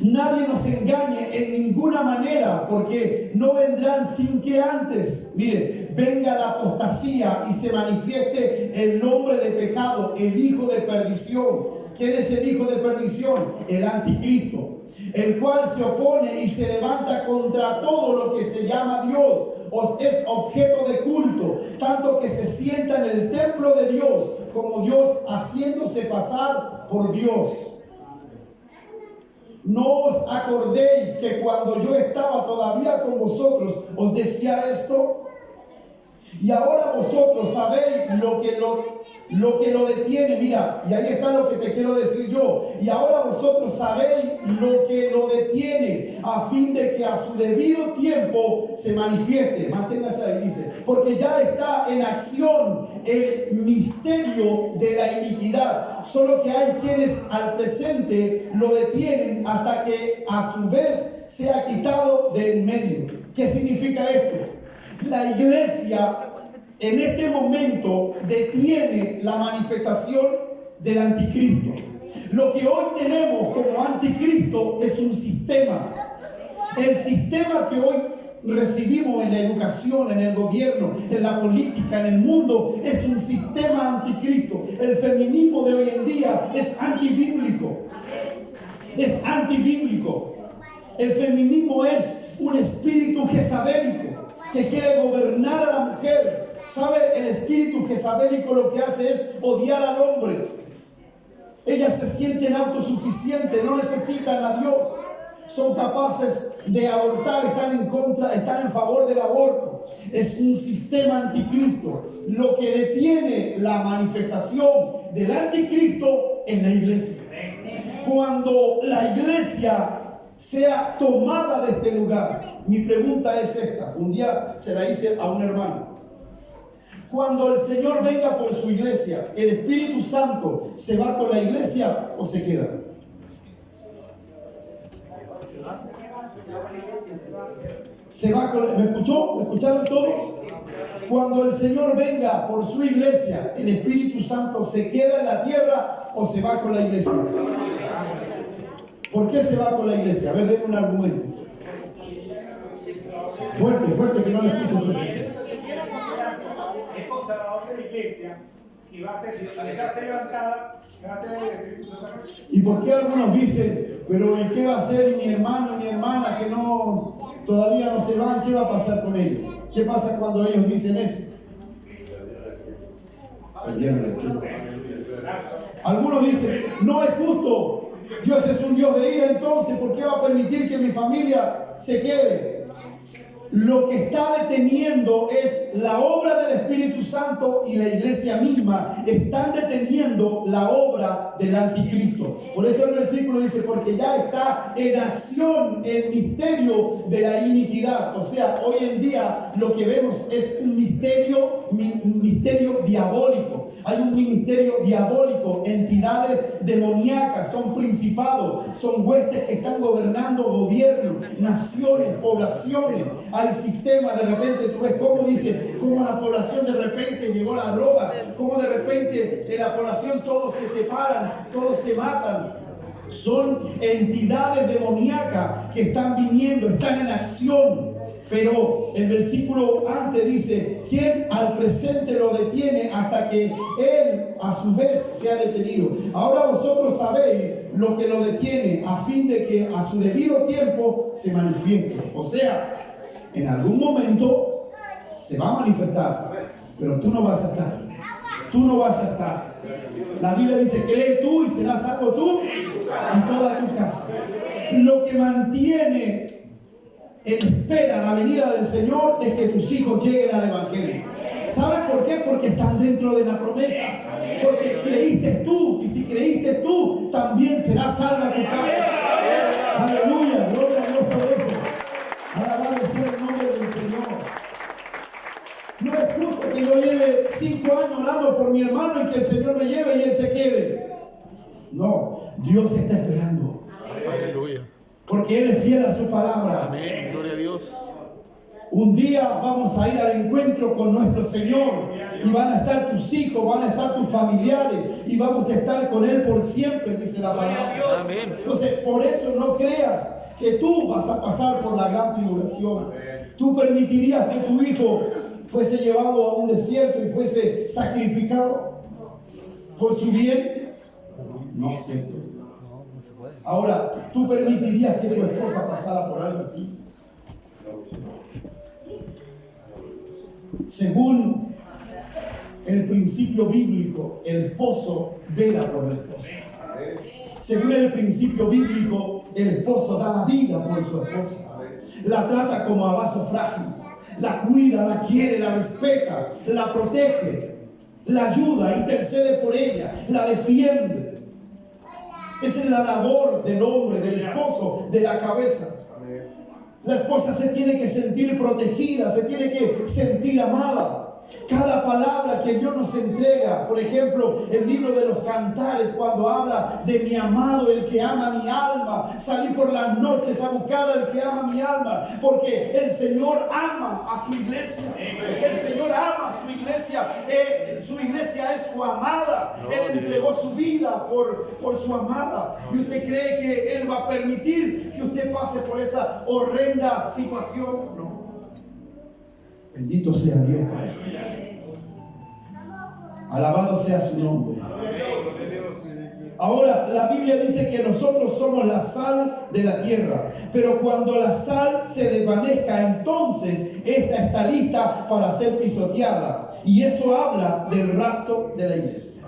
Nadie nos engañe en ninguna manera, porque no vendrán sin que antes, mire, venga la apostasía y se manifieste el hombre de pecado, el hijo de perdición. ¿Quién es el hijo de perdición? El anticristo, el cual se opone y se levanta contra todo lo que se llama Dios, os es objeto de culto, tanto que se sienta en el templo de Dios como Dios, haciéndose pasar por Dios. ¿No os acordéis que cuando yo estaba todavía con vosotros os decía esto? Y ahora vosotros sabéis lo que lo detiene. Mira, y ahí está lo que te quiero decir yo. Y ahora vosotros sabéis lo que lo detiene, a fin de que a su debido tiempo se manifieste. Manténgase ahí, dice. Porque ya está en acción el misterio de la iniquidad. Solo que hay quienes al presente lo detienen hasta que a su vez sea quitado de en medio. ¿Qué significa esto? La iglesia en este momento detiene la manifestación del anticristo. Lo que hoy tenemos como anticristo es un sistema. El sistema que hoy recibimos en la educación, en el gobierno, en la política, en el mundo, es un sistema anticristo. El feminismo de hoy en día es antibíblico. Es antibíblico. El feminismo es un espíritu jezabélico que quiere gobernar a la mujer. ¿Sabe? El espíritu jezabélico lo que hace es odiar al hombre. Ellas se sienten autosuficientes, no necesitan a Dios. Son capaces de abortar, están en favor del aborto. Es un sistema anticristo. Lo que detiene la manifestación del anticristo en la iglesia. Cuando la iglesia sea tomada de este lugar, mi pregunta es esta. Un día se la hice a un hermano. Cuando el Señor venga por su iglesia, ¿el Espíritu Santo se va con la iglesia o se queda? Se va con, ¿me escuchó? ¿Me escucharon todos? Cuando el Señor venga por su iglesia, ¿el Espíritu Santo se queda en la tierra o se va con la iglesia? ¿Por qué se va con la iglesia? A ver, denme un argumento. Fuerte, que no lo escucho, presidente. Es conservador de la iglesia y va a ser levantada gracias al Espíritu Santo. ¿Y por qué algunos dicen, pero ¿y qué va a hacer mi hermano y mi hermana que no todavía no se van? ¿Qué va a pasar con ellos? ¿Qué pasa cuando ellos dicen eso? Perdieron el tiempo. Algunos dicen, no es justo. Dios es un Dios de ira, entonces, ¿por qué va a permitir que mi familia se quede? Lo que está deteniendo es la obra del Espíritu Santo y la iglesia misma. Están deteniendo la obra del anticristo. Por eso el versículo dice, porque ya está en acción el misterio de la iniquidad. O sea, hoy en día lo que vemos es un misterio diabólico. Hay un ministerio diabólico, entidades demoníacas, son principados, son huestes que están gobernando gobiernos, naciones, poblaciones. Hay sistemas, de repente tú ves cómo dice, cómo la población de repente llegó la droga, cómo de repente en la población todos se separan, todos se matan. Son entidades demoníacas que están viniendo, están en acción. Pero el versículo antes dice, ¿quién al presente lo detiene hasta que él a su vez sea detenido? Ahora vosotros sabéis lo que lo detiene a fin de que a su debido tiempo se manifieste. O sea, en algún momento se va a manifestar, pero tú no vas a estar. Tú no vas a estar. La Biblia dice, cree tú y serás salvo tú y toda tu casa. Lo que mantiene en espera la venida del Señor es que tus hijos lleguen al Evangelio. ¿Sabes por qué? Porque están dentro de la promesa. Porque creíste tú, y si creíste tú, también será salva tu casa. Aleluya, gloria a Dios por eso. Alabado sea el nombre del Señor. No es justo que yo lleve 5 años orando por mi hermano y que el Señor me lleve y él se quede. No, Dios está esperando. Aleluya. Porque Él es fiel a su palabra. Amén. Gloria a Dios. Un día vamos a ir al encuentro con nuestro Señor y van a estar tus hijos, van a estar tus familiares y vamos a estar con Él por siempre, dice la palabra. Amén. Entonces, por eso no creas que tú vas a pasar por la gran tribulación. ¿Tú permitirías que tu hijo fuese llevado a un desierto y fuese sacrificado por su bien? No, ¿cierto? Ahora, ¿tú permitirías que tu esposa pasara por algo así? Según el principio bíblico, el esposo vela por la esposa. Según el principio bíblico, el esposo da la vida por su esposa. La trata como a vaso frágil. La cuida, la quiere, la respeta, la protege, la ayuda, intercede por ella, la defiende. Esa es la labor del hombre, del esposo, de la cabeza. La esposa se tiene que sentir protegida, se tiene que sentir amada. Cada palabra que Dios nos entrega, por ejemplo, el libro de los Cantares, cuando habla de mi amado, el que ama mi alma, salí por las noches a buscar al que ama mi alma, porque el Señor ama a su iglesia. El Señor ama a su iglesia. Su iglesia es su amada. Él entregó su vida por su amada. ¿Y usted cree que Él va a permitir que usted pase por esa horrenda situación? No. Bendito sea Dios para eso. Alabado sea su nombre. Ahora, la Biblia dice que nosotros somos la sal de la tierra. Pero cuando la sal se desvanezca, entonces esta está lista para ser pisoteada. Y eso habla del rapto de la iglesia.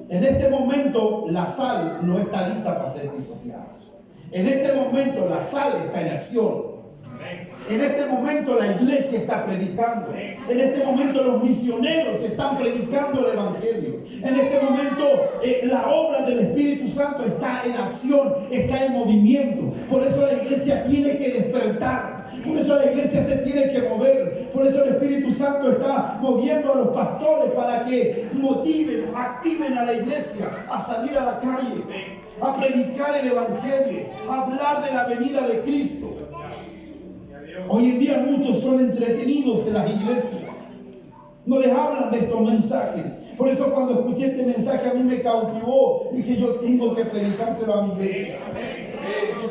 En este momento, la sal no está lista para ser pisoteada. En este momento, la sal está en acción. En este momento la iglesia está predicando. En este momento los misioneros están predicando el evangelio. En este momento la obra del Espíritu Santo está en acción, está en movimiento. Por eso la iglesia tiene que despertar. Por eso la iglesia se tiene que mover. Por eso el Espíritu Santo está moviendo a los pastores para que motiven, activen a la iglesia a salir a la calle, a predicar el evangelio, a hablar de la venida de Cristo. Hoy en día muchos son entretenidos en las iglesias. No les hablan de estos mensajes. Por eso cuando escuché este mensaje a mí me cautivó. Dije, yo tengo que predicárselo a mi iglesia.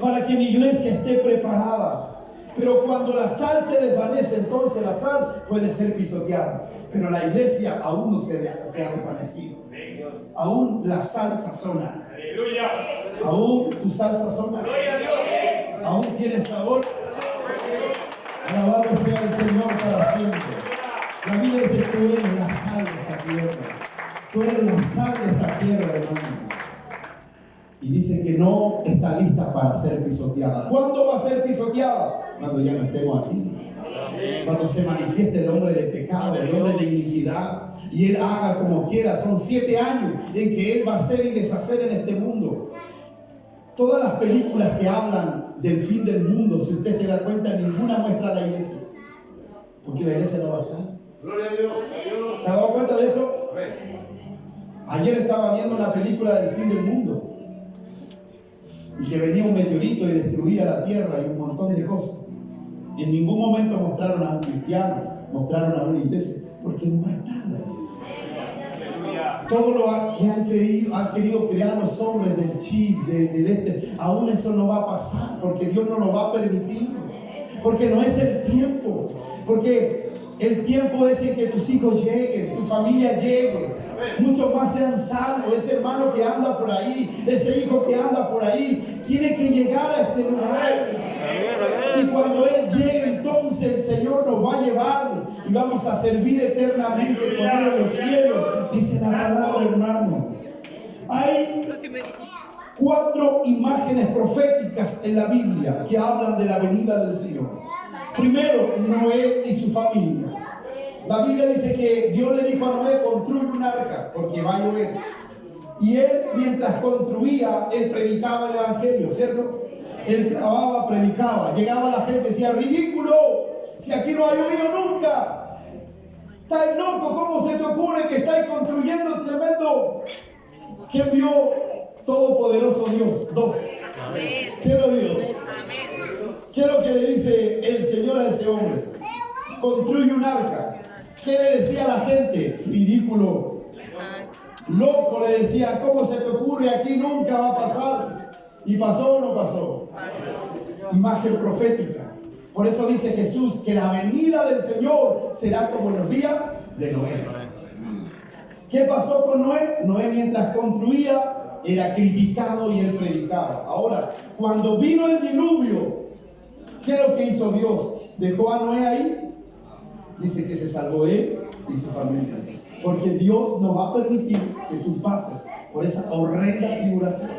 Para que mi iglesia esté preparada. Pero cuando la sal se desvanece, entonces la sal puede ser pisoteada. Pero la iglesia aún no se ha desvanecido. Aún la sal sazona. Aleluya. Aún tu sal sazona. Gloria a Dios. Aún tiene sabor. Alabado sea el Señor para siempre. La Biblia dice: tú eres la sal de esta tierra. Tú eres la sal de esta tierra, hermano. Y dice que no está lista para ser pisoteada. ¿Cuándo va a ser pisoteada? Cuando ya no estemos aquí. Cuando se manifieste el hombre de pecado, el hombre de iniquidad, y él haga como quiera. Son 7 años en que él va a hacer y deshacer en este mundo. Todas las películas que hablan del fin del mundo, si usted se da cuenta, ninguna muestra a la iglesia. Porque la iglesia no va a estar. Gloria a Dios. ¿Se ha dado cuenta de eso? Ayer estaba viendo una película del fin del mundo. Y que venía un meteorito y destruía la tierra y un montón de cosas. Y en ningún momento mostraron a un cristiano, mostraron a una iglesia, porque no va a estar la iglesia. Todo lo que han querido crear los hombres del chip, aún eso no va a pasar, porque Dios no lo va a permitir. Porque no es el tiempo. Porque el tiempo es en que tus hijos lleguen, tu familia llegue. Muchos más sean salvos. Ese hermano que anda por ahí, ese hijo que anda por ahí, tiene que llegar a este lugar. Y cuando Él llegue, entonces el Señor nos va a llevar y vamos a servir eternamente con Él en los cielos. Dice la palabra, hermano. Hay 4 imágenes proféticas en la Biblia que hablan de la venida del Señor. Primero, Noé y su familia. La Biblia dice que Dios le dijo a Noé: construye un arca porque va a llover. Y él, mientras construía, él predicaba el evangelio, ¿cierto? Él grababa, predicaba. Llegaba la gente y decía: ridículo, si aquí no ha llovido nunca. ¿Estáis locos? ¿Cómo se te ocurre que estáis construyendo tremendo? ¿Quién vio? Todopoderoso Dios. 2. ¿Qué lo dijo? ¿Qué es lo que le dice el Señor a ese hombre? Construye un arca. ¿Qué le decía a la gente? Ridículo. Loco, le decía: ¿cómo se te ocurre? Aquí nunca va a pasar. ¿Y pasó o no pasó? Imagen profética. Por eso dice Jesús que la venida del Señor será como en los días de Noé. ¿Qué pasó con Noé? Noé, mientras construía, era criticado y él predicaba. Ahora, cuando vino el diluvio, ¿qué es lo que hizo Dios? ¿Dejó a Noé ahí? Dice que se salvó él y su familia. Porque Dios no va a permitir que tú pases por esa horrenda tribulación.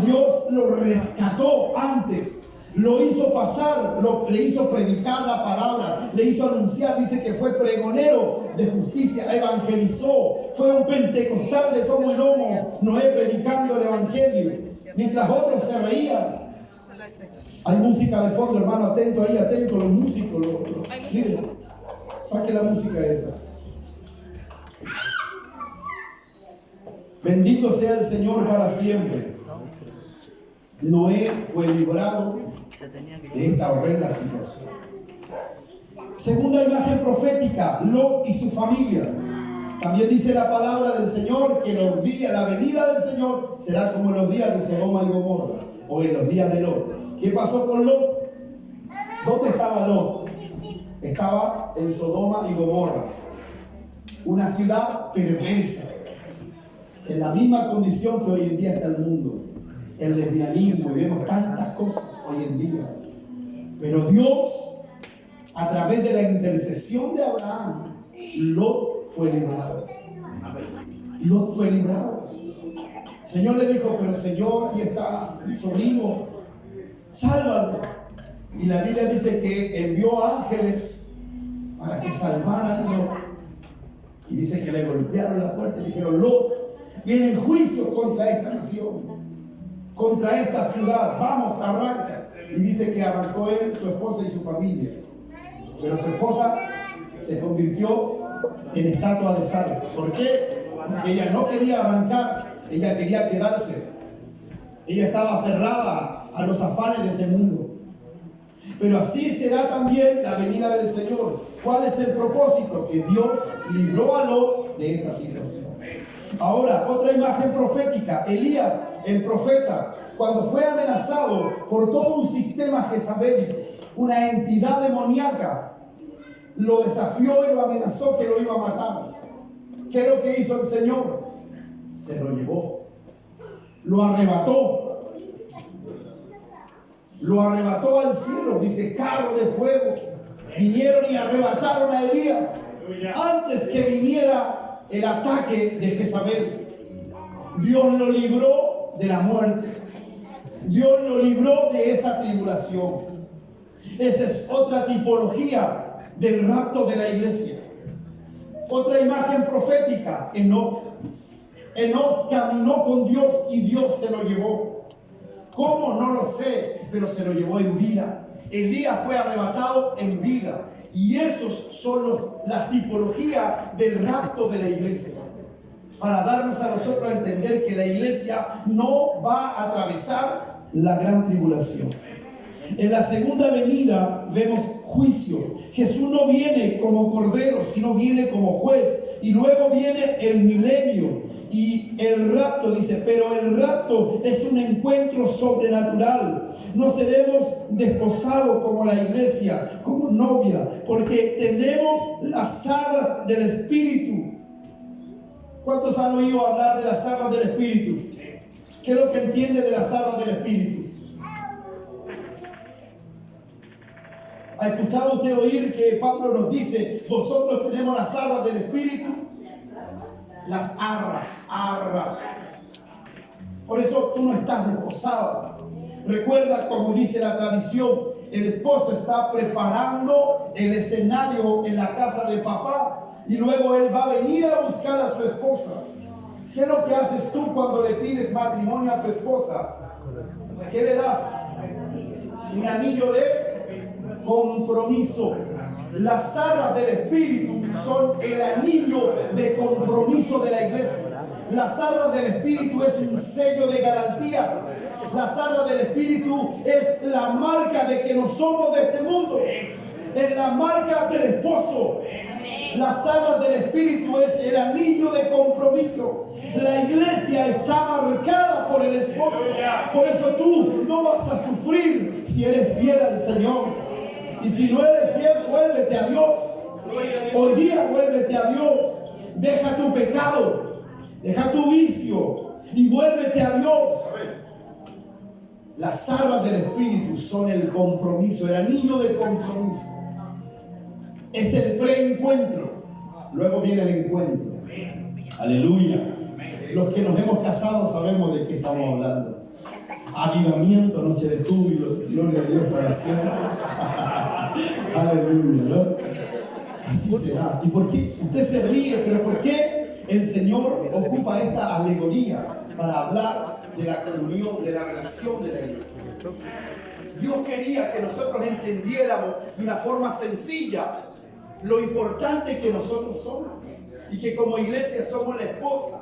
Dios lo rescató antes, lo hizo pasar, le hizo predicar la palabra, le hizo anunciar. Dice que fue pregonero de justicia, evangelizó, fue un pentecostal de tomo y lomo, Noé predicando el evangelio, mientras otros se reían. Hay música de fondo, hermano, atento ahí, atento, los músicos, miren, saque la música esa. Bendito sea el Señor para siempre. Noé fue librado de esta horrenda situación. Segunda imagen profética, Lot y su familia. También dice la palabra del Señor que los días, la venida del Señor será como en los días de Sodoma y Gomorra, o en los días de Lot. ¿Qué pasó con Lot? ¿Dónde estaba Lot? Estaba en Sodoma y Gomorra, una ciudad perversa, en la misma condición que hoy en día está el mundo, el lesbianismo, y vemos tantas cosas hoy en día. Pero Dios, a través de la intercesión de Abraham, Lot fue librado. Lot fue librado. El Señor le dijo: pero Señor, y está mi sobrino, sálvalo. Y la Biblia dice que envió ángeles para que salvaran a Lot. Y dice que le golpearon la puerta y dijeron: Lot, viene el juicio contra esta nación, contra esta ciudad, vamos, arranca. Y dice que arrancó él, su esposa y su familia. Pero su esposa se convirtió en estatua de sal. ¿Por qué? Porque ella no quería arrancar, ella quería quedarse. Ella estaba aferrada a los afanes de ese mundo. Pero así será también la venida del Señor. ¿Cuál es el propósito? Que Dios libró a Lot de esta situación. Ahora, otra imagen profética, Elías, el profeta, cuando fue amenazado por todo un sistema jezabélico, una entidad demoníaca lo desafió y lo amenazó que lo iba a matar. ¿Qué es lo que hizo el Señor? Se lo llevó, lo arrebató al cielo. Dice, carro de fuego. Vinieron y arrebataron a Elías antes que viniera el ataque de Jezabel. Dios lo libró de la muerte. Dios lo libró de esa tribulación. Esa es otra tipología del rapto de la iglesia. Otra imagen profética, Enoc. Enoc caminó con Dios y Dios se lo llevó. ¿Cómo? No lo sé, pero se lo llevó en vida. Elías fue arrebatado en vida. Y esos son las tipologías del rapto de la iglesia. Para darnos a nosotros a entender que la iglesia no va a atravesar la gran tribulación. En la segunda venida vemos juicio. Jesús no viene como cordero, sino viene como juez. Y luego viene el milenio y el rapto, dice, pero el rapto es un encuentro sobrenatural. No seremos desposados como la iglesia, como novia, porque tenemos las arras del Espíritu. ¿Cuántos han oído hablar de las arras del Espíritu? ¿Qué es lo que entiende de las arras del Espíritu? ¿Ha escuchado usted oír que Pablo nos dice, vosotros tenemos las arras del Espíritu? Las arras. Por eso tú no estás desposada. Recuerda, como dice la tradición, el esposo está preparando el escenario en la casa de papá y luego él va a venir a buscar a su esposa. ¿Qué es lo que haces tú cuando le pides matrimonio a tu esposa? ¿Qué le das? Un anillo de compromiso. Las arras del Espíritu son el anillo de compromiso de la iglesia. Las arras del Espíritu es un sello de garantía. Las arras del Espíritu es la marca de que no somos de este mundo. Es la marca del esposo. Las arras del Espíritu es el anillo de compromiso. La iglesia está marcada por el esposo. Por eso tú no vas a sufrir si eres fiel al Señor. Y si no eres fiel, vuélvete a Dios. Hoy día vuélvete a Dios. Deja tu pecado, deja tu vicio y vuélvete a Dios. Las arras del Espíritu son el compromiso, el anillo de compromiso. Es el preencuentro. Luego viene el encuentro. Aleluya. Los que nos hemos casado sabemos de qué estamos hablando. Avivamiento, noche de júbilo, gloria a Dios para siempre. Aleluya, ¿no? Así será. ¿Y por qué? Usted se ríe, pero ¿por qué el Señor ocupa esta alegoría para hablar de la comunión, de la relación de la iglesia? Dios quería que nosotros entendiéramos de una forma sencilla lo importante que nosotros somos y que como iglesia somos la esposa.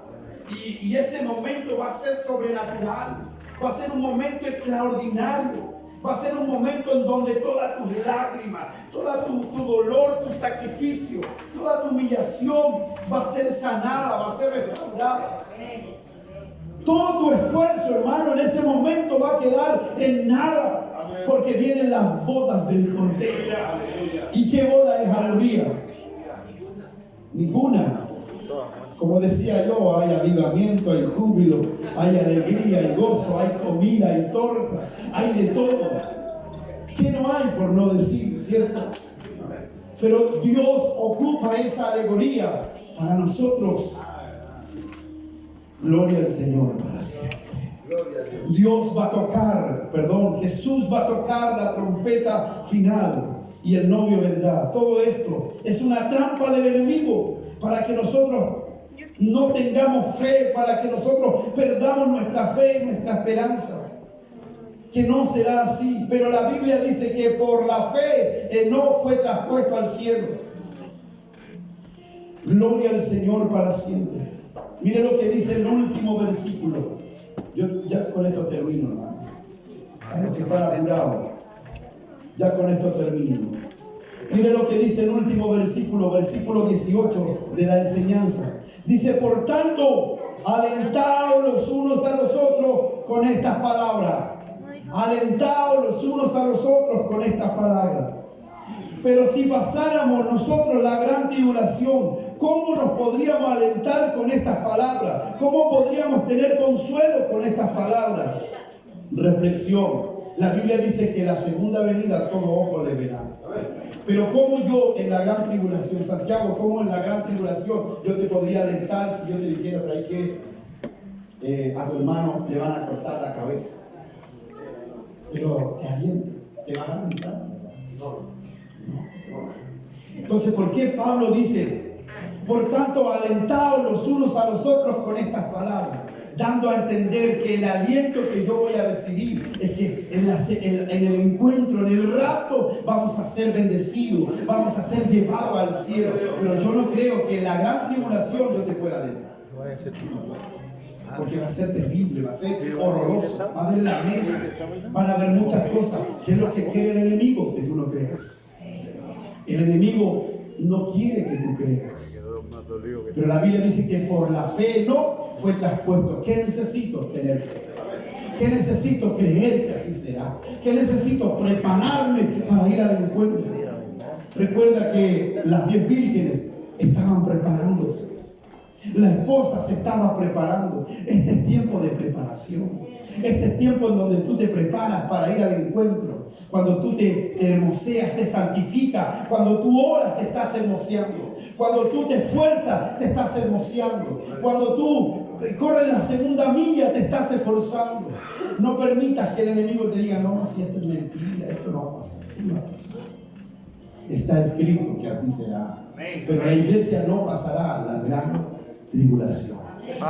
Y ese momento va a ser sobrenatural, va a ser un momento extraordinario, va a ser un momento en donde todas tus lágrimas, todo tu dolor, tu sacrificio, toda tu humillación va a ser sanada, va a ser restaurada. Todo tu esfuerzo, hermano, en ese momento va a quedar en nada, porque vienen las bodas del Cordero. ¿Y qué boda es aburrida? Ninguna. Como decía yo, hay avivamiento, hay júbilo, hay alegría, hay gozo, hay comida, hay torta, hay de todo. ¿Qué no hay por no decir, cierto? Pero Dios ocupa esa alegoría para nosotros. Gloria al Señor para siempre. Dios va a tocar, Jesús va a tocar la trompeta final y el novio vendrá. Todo esto es una trampa del enemigo para que nosotros no tengamos fe, para que nosotros perdamos nuestra fe y nuestra esperanza. Que no será así, pero la Biblia dice que por la fe Enoc fue traspuesto al cielo. Gloria al Señor para siempre. Mire lo que dice el último versículo. Yo ya con esto termino, hermano. A los que están apurados, ya con esto termino. Mire lo que dice el último versículo, versículo 18 de la enseñanza. Dice, por tanto, alentaos los unos a los otros con estas palabras. alentaos los unos a los otros con estas palabras. Pero si pasáramos nosotros la gran tribulación, ¿cómo nos podríamos alentar con estas palabras? ¿Cómo podríamos tener consuelo con estas palabras? Reflexión. La Biblia dice que la segunda venida todo ojo le verá. Pero ¿cómo yo en la gran tribulación, Santiago, cómo en la gran tribulación yo te podría alentar si yo te dijera, ¿sabes qué? A tu hermano le van a cortar la cabeza? Pero te aliento, te vas a alentar. No. Entonces, ¿por qué Pablo dice, por tanto, alentaos los unos a los otros con estas palabras? Dando a entender que el aliento que yo voy a recibir es que en el encuentro, en el rapto, vamos a ser bendecidos, vamos a ser llevados al cielo. Pero yo no creo que en la gran tribulación yo te pueda alentar. Porque va a ser terrible, va a ser horroroso, va a haber lamento, van a haber muchas cosas. ¿Qué es lo que quiere el enemigo? Que tú no creas. El enemigo no quiere que tú creas. Pero la Biblia dice que por la fe no fue traspuesto. ¿Qué necesito? Tener fe. ¿Qué necesito? Creer que así será. ¿Qué necesito? Prepararme para ir al encuentro. Recuerda que las 10 vírgenes estaban preparándose. La esposa se estaba preparando. Este es tiempo de preparación. Este es tiempo en donde tú te preparas para ir al encuentro. Cuando tú te hermoseas, te santificas. Cuando tú oras, te estás hermoseando. Cuando tú te esfuerzas, te estás hermoseando. Cuando tú corres la segunda milla, te estás esforzando. No permitas que el enemigo te diga, no, si esto es mentira, esto no va a pasar. Sí va a pasar. Está escrito que así será. Pero la iglesia no pasará la gran tribulación,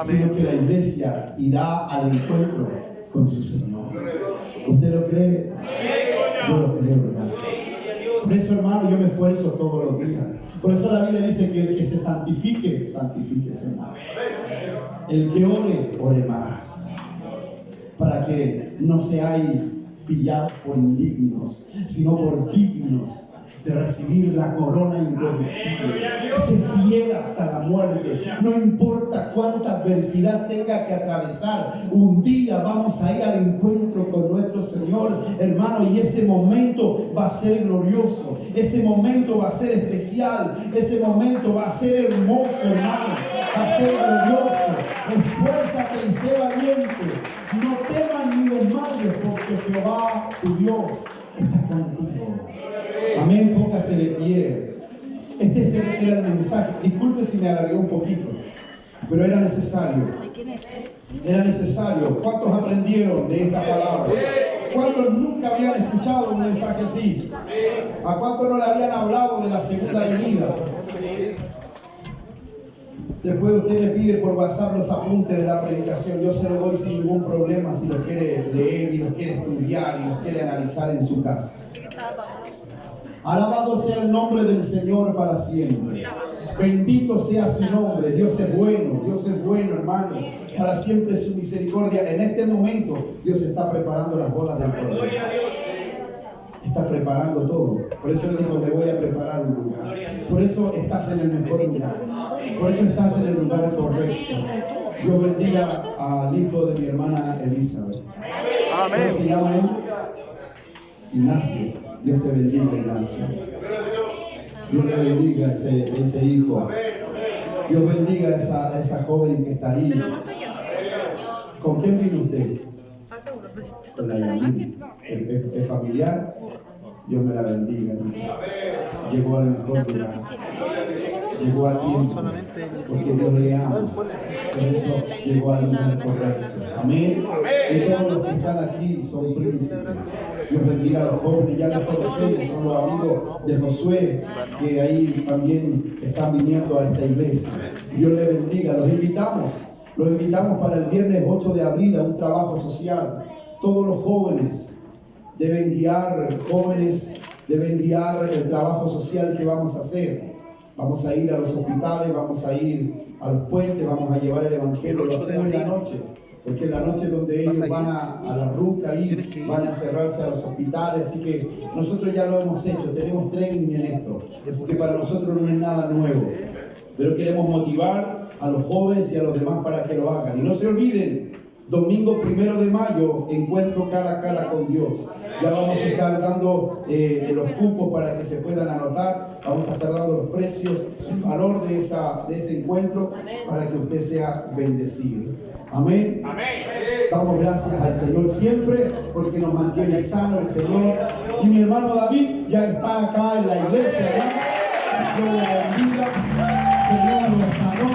sino que la iglesia irá al encuentro con su Señor. ¿Usted lo cree? Yo lo creo, hermano. Por eso, hermano, yo me esfuerzo todos los días. Por eso la Biblia dice que el que se santifique, santifíquese más. El que ore, ore más. Para que no seáis pillados por indignos, sino por dignos de recibir la corona incorruptible. Sé fiel hasta la muerte. No importa cuánta adversidad tenga que atravesar, un día vamos a ir al encuentro con nuestro Señor, hermano, y ese momento va a ser glorioso, ese momento va a ser especial, ese momento va a ser hermoso, hermano, va a ser glorioso. Esfuérzate y sé valiente, no temas ni desmayes, porque Jehová tu Dios está contigo. Amén, póngase de pie. Este era el mensaje. Disculpe si me alargué un poquito, pero era necesario. Era necesario. ¿Cuántos aprendieron de esta palabra? ¿Cuántos nunca habían escuchado un mensaje así? ¿A cuántos no le habían hablado de la segunda venida? Después usted me pide por WhatsApp los apuntes de la predicación. Yo se lo doy sin ningún problema si lo quiere leer y lo quiere estudiar y lo quiere analizar en su casa. Alabado sea el nombre del Señor para siempre. Bendito sea su nombre. Dios es bueno, hermano. Para siempre su misericordia. En este momento Dios está preparando las bodas del Cordero. Está preparando todo. Por eso Él dijo, me voy a preparar un lugar. Por eso estás en el mejor lugar. Por eso estás en el lugar correcto. Dios bendiga al hijo de mi hermana Elizabeth. ¿Cómo se llama él? Ignacio. Dios te bendiga, Ignacio. Dios le bendiga a ese hijo. Dios bendiga a esa joven que está ahí. ¿Con quién vino usted? Con la Yamil. ¿Es familiar? Dios me la bendiga. Llegó al mejor lugar. Llegó a tiempo. Porque Dios le ama. Por eso llegó al lugar correcto. Amén. Y todos los que están aquí son príncipes. Dios bendiga a los jóvenes, ya los conocemos, son los amigos de Josué, que ahí también están viniendo a esta iglesia. Dios les bendiga, los invitamos para el viernes 8 de abril a un trabajo social. Todos los jóvenes deben guiar el trabajo social que vamos a hacer. Vamos a ir a los hospitales, vamos a ir a los puentes, vamos a llevar el evangelio, lo hacemos en la noche. Porque en la noche donde ellos van a la ruca y van a encerrarse a los hospitales, así que nosotros ya lo hemos hecho, tenemos training en esto, así que para nosotros no es nada nuevo, pero queremos motivar a los jóvenes y a los demás para que lo hagan. Y no se olviden Domingo 1 de mayo, encuentro cara a cara con Dios. Ya vamos a estar dando los cupos para que se puedan anotar. Vamos a estar dando los precios, el valor de ese encuentro para que usted sea bendecido. Amén. Damos gracias al Señor siempre porque nos mantiene sano el Señor. Y mi hermano David ya está acá en la iglesia. Dios lo bendiga. Señor lo sanó.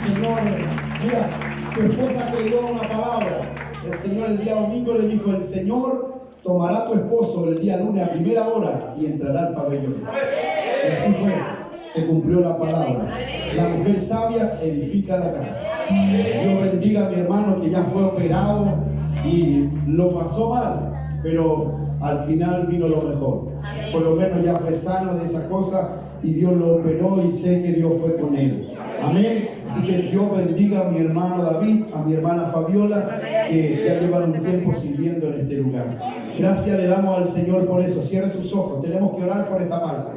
Señor, mira, tu esposa creyó una palabra. El Señor el día domingo le dijo: el Señor tomará a tu esposo el día lunes a primera hora y entrará al pabellón. Y así fue, se cumplió la palabra. La mujer sabia edifica la casa. Dios bendiga a mi hermano que ya fue operado y lo pasó mal, pero al final vino lo mejor. Por lo menos ya fue sano de esa cosa y Dios lo operó y sé que Dios fue con él. Amén. Así que Dios bendiga a mi hermano David, a mi hermana Fabiola, que ya llevan un tiempo sirviendo en este lugar. Gracias le damos al Señor por eso. Cierre sus ojos. Tenemos que orar por esta palabra.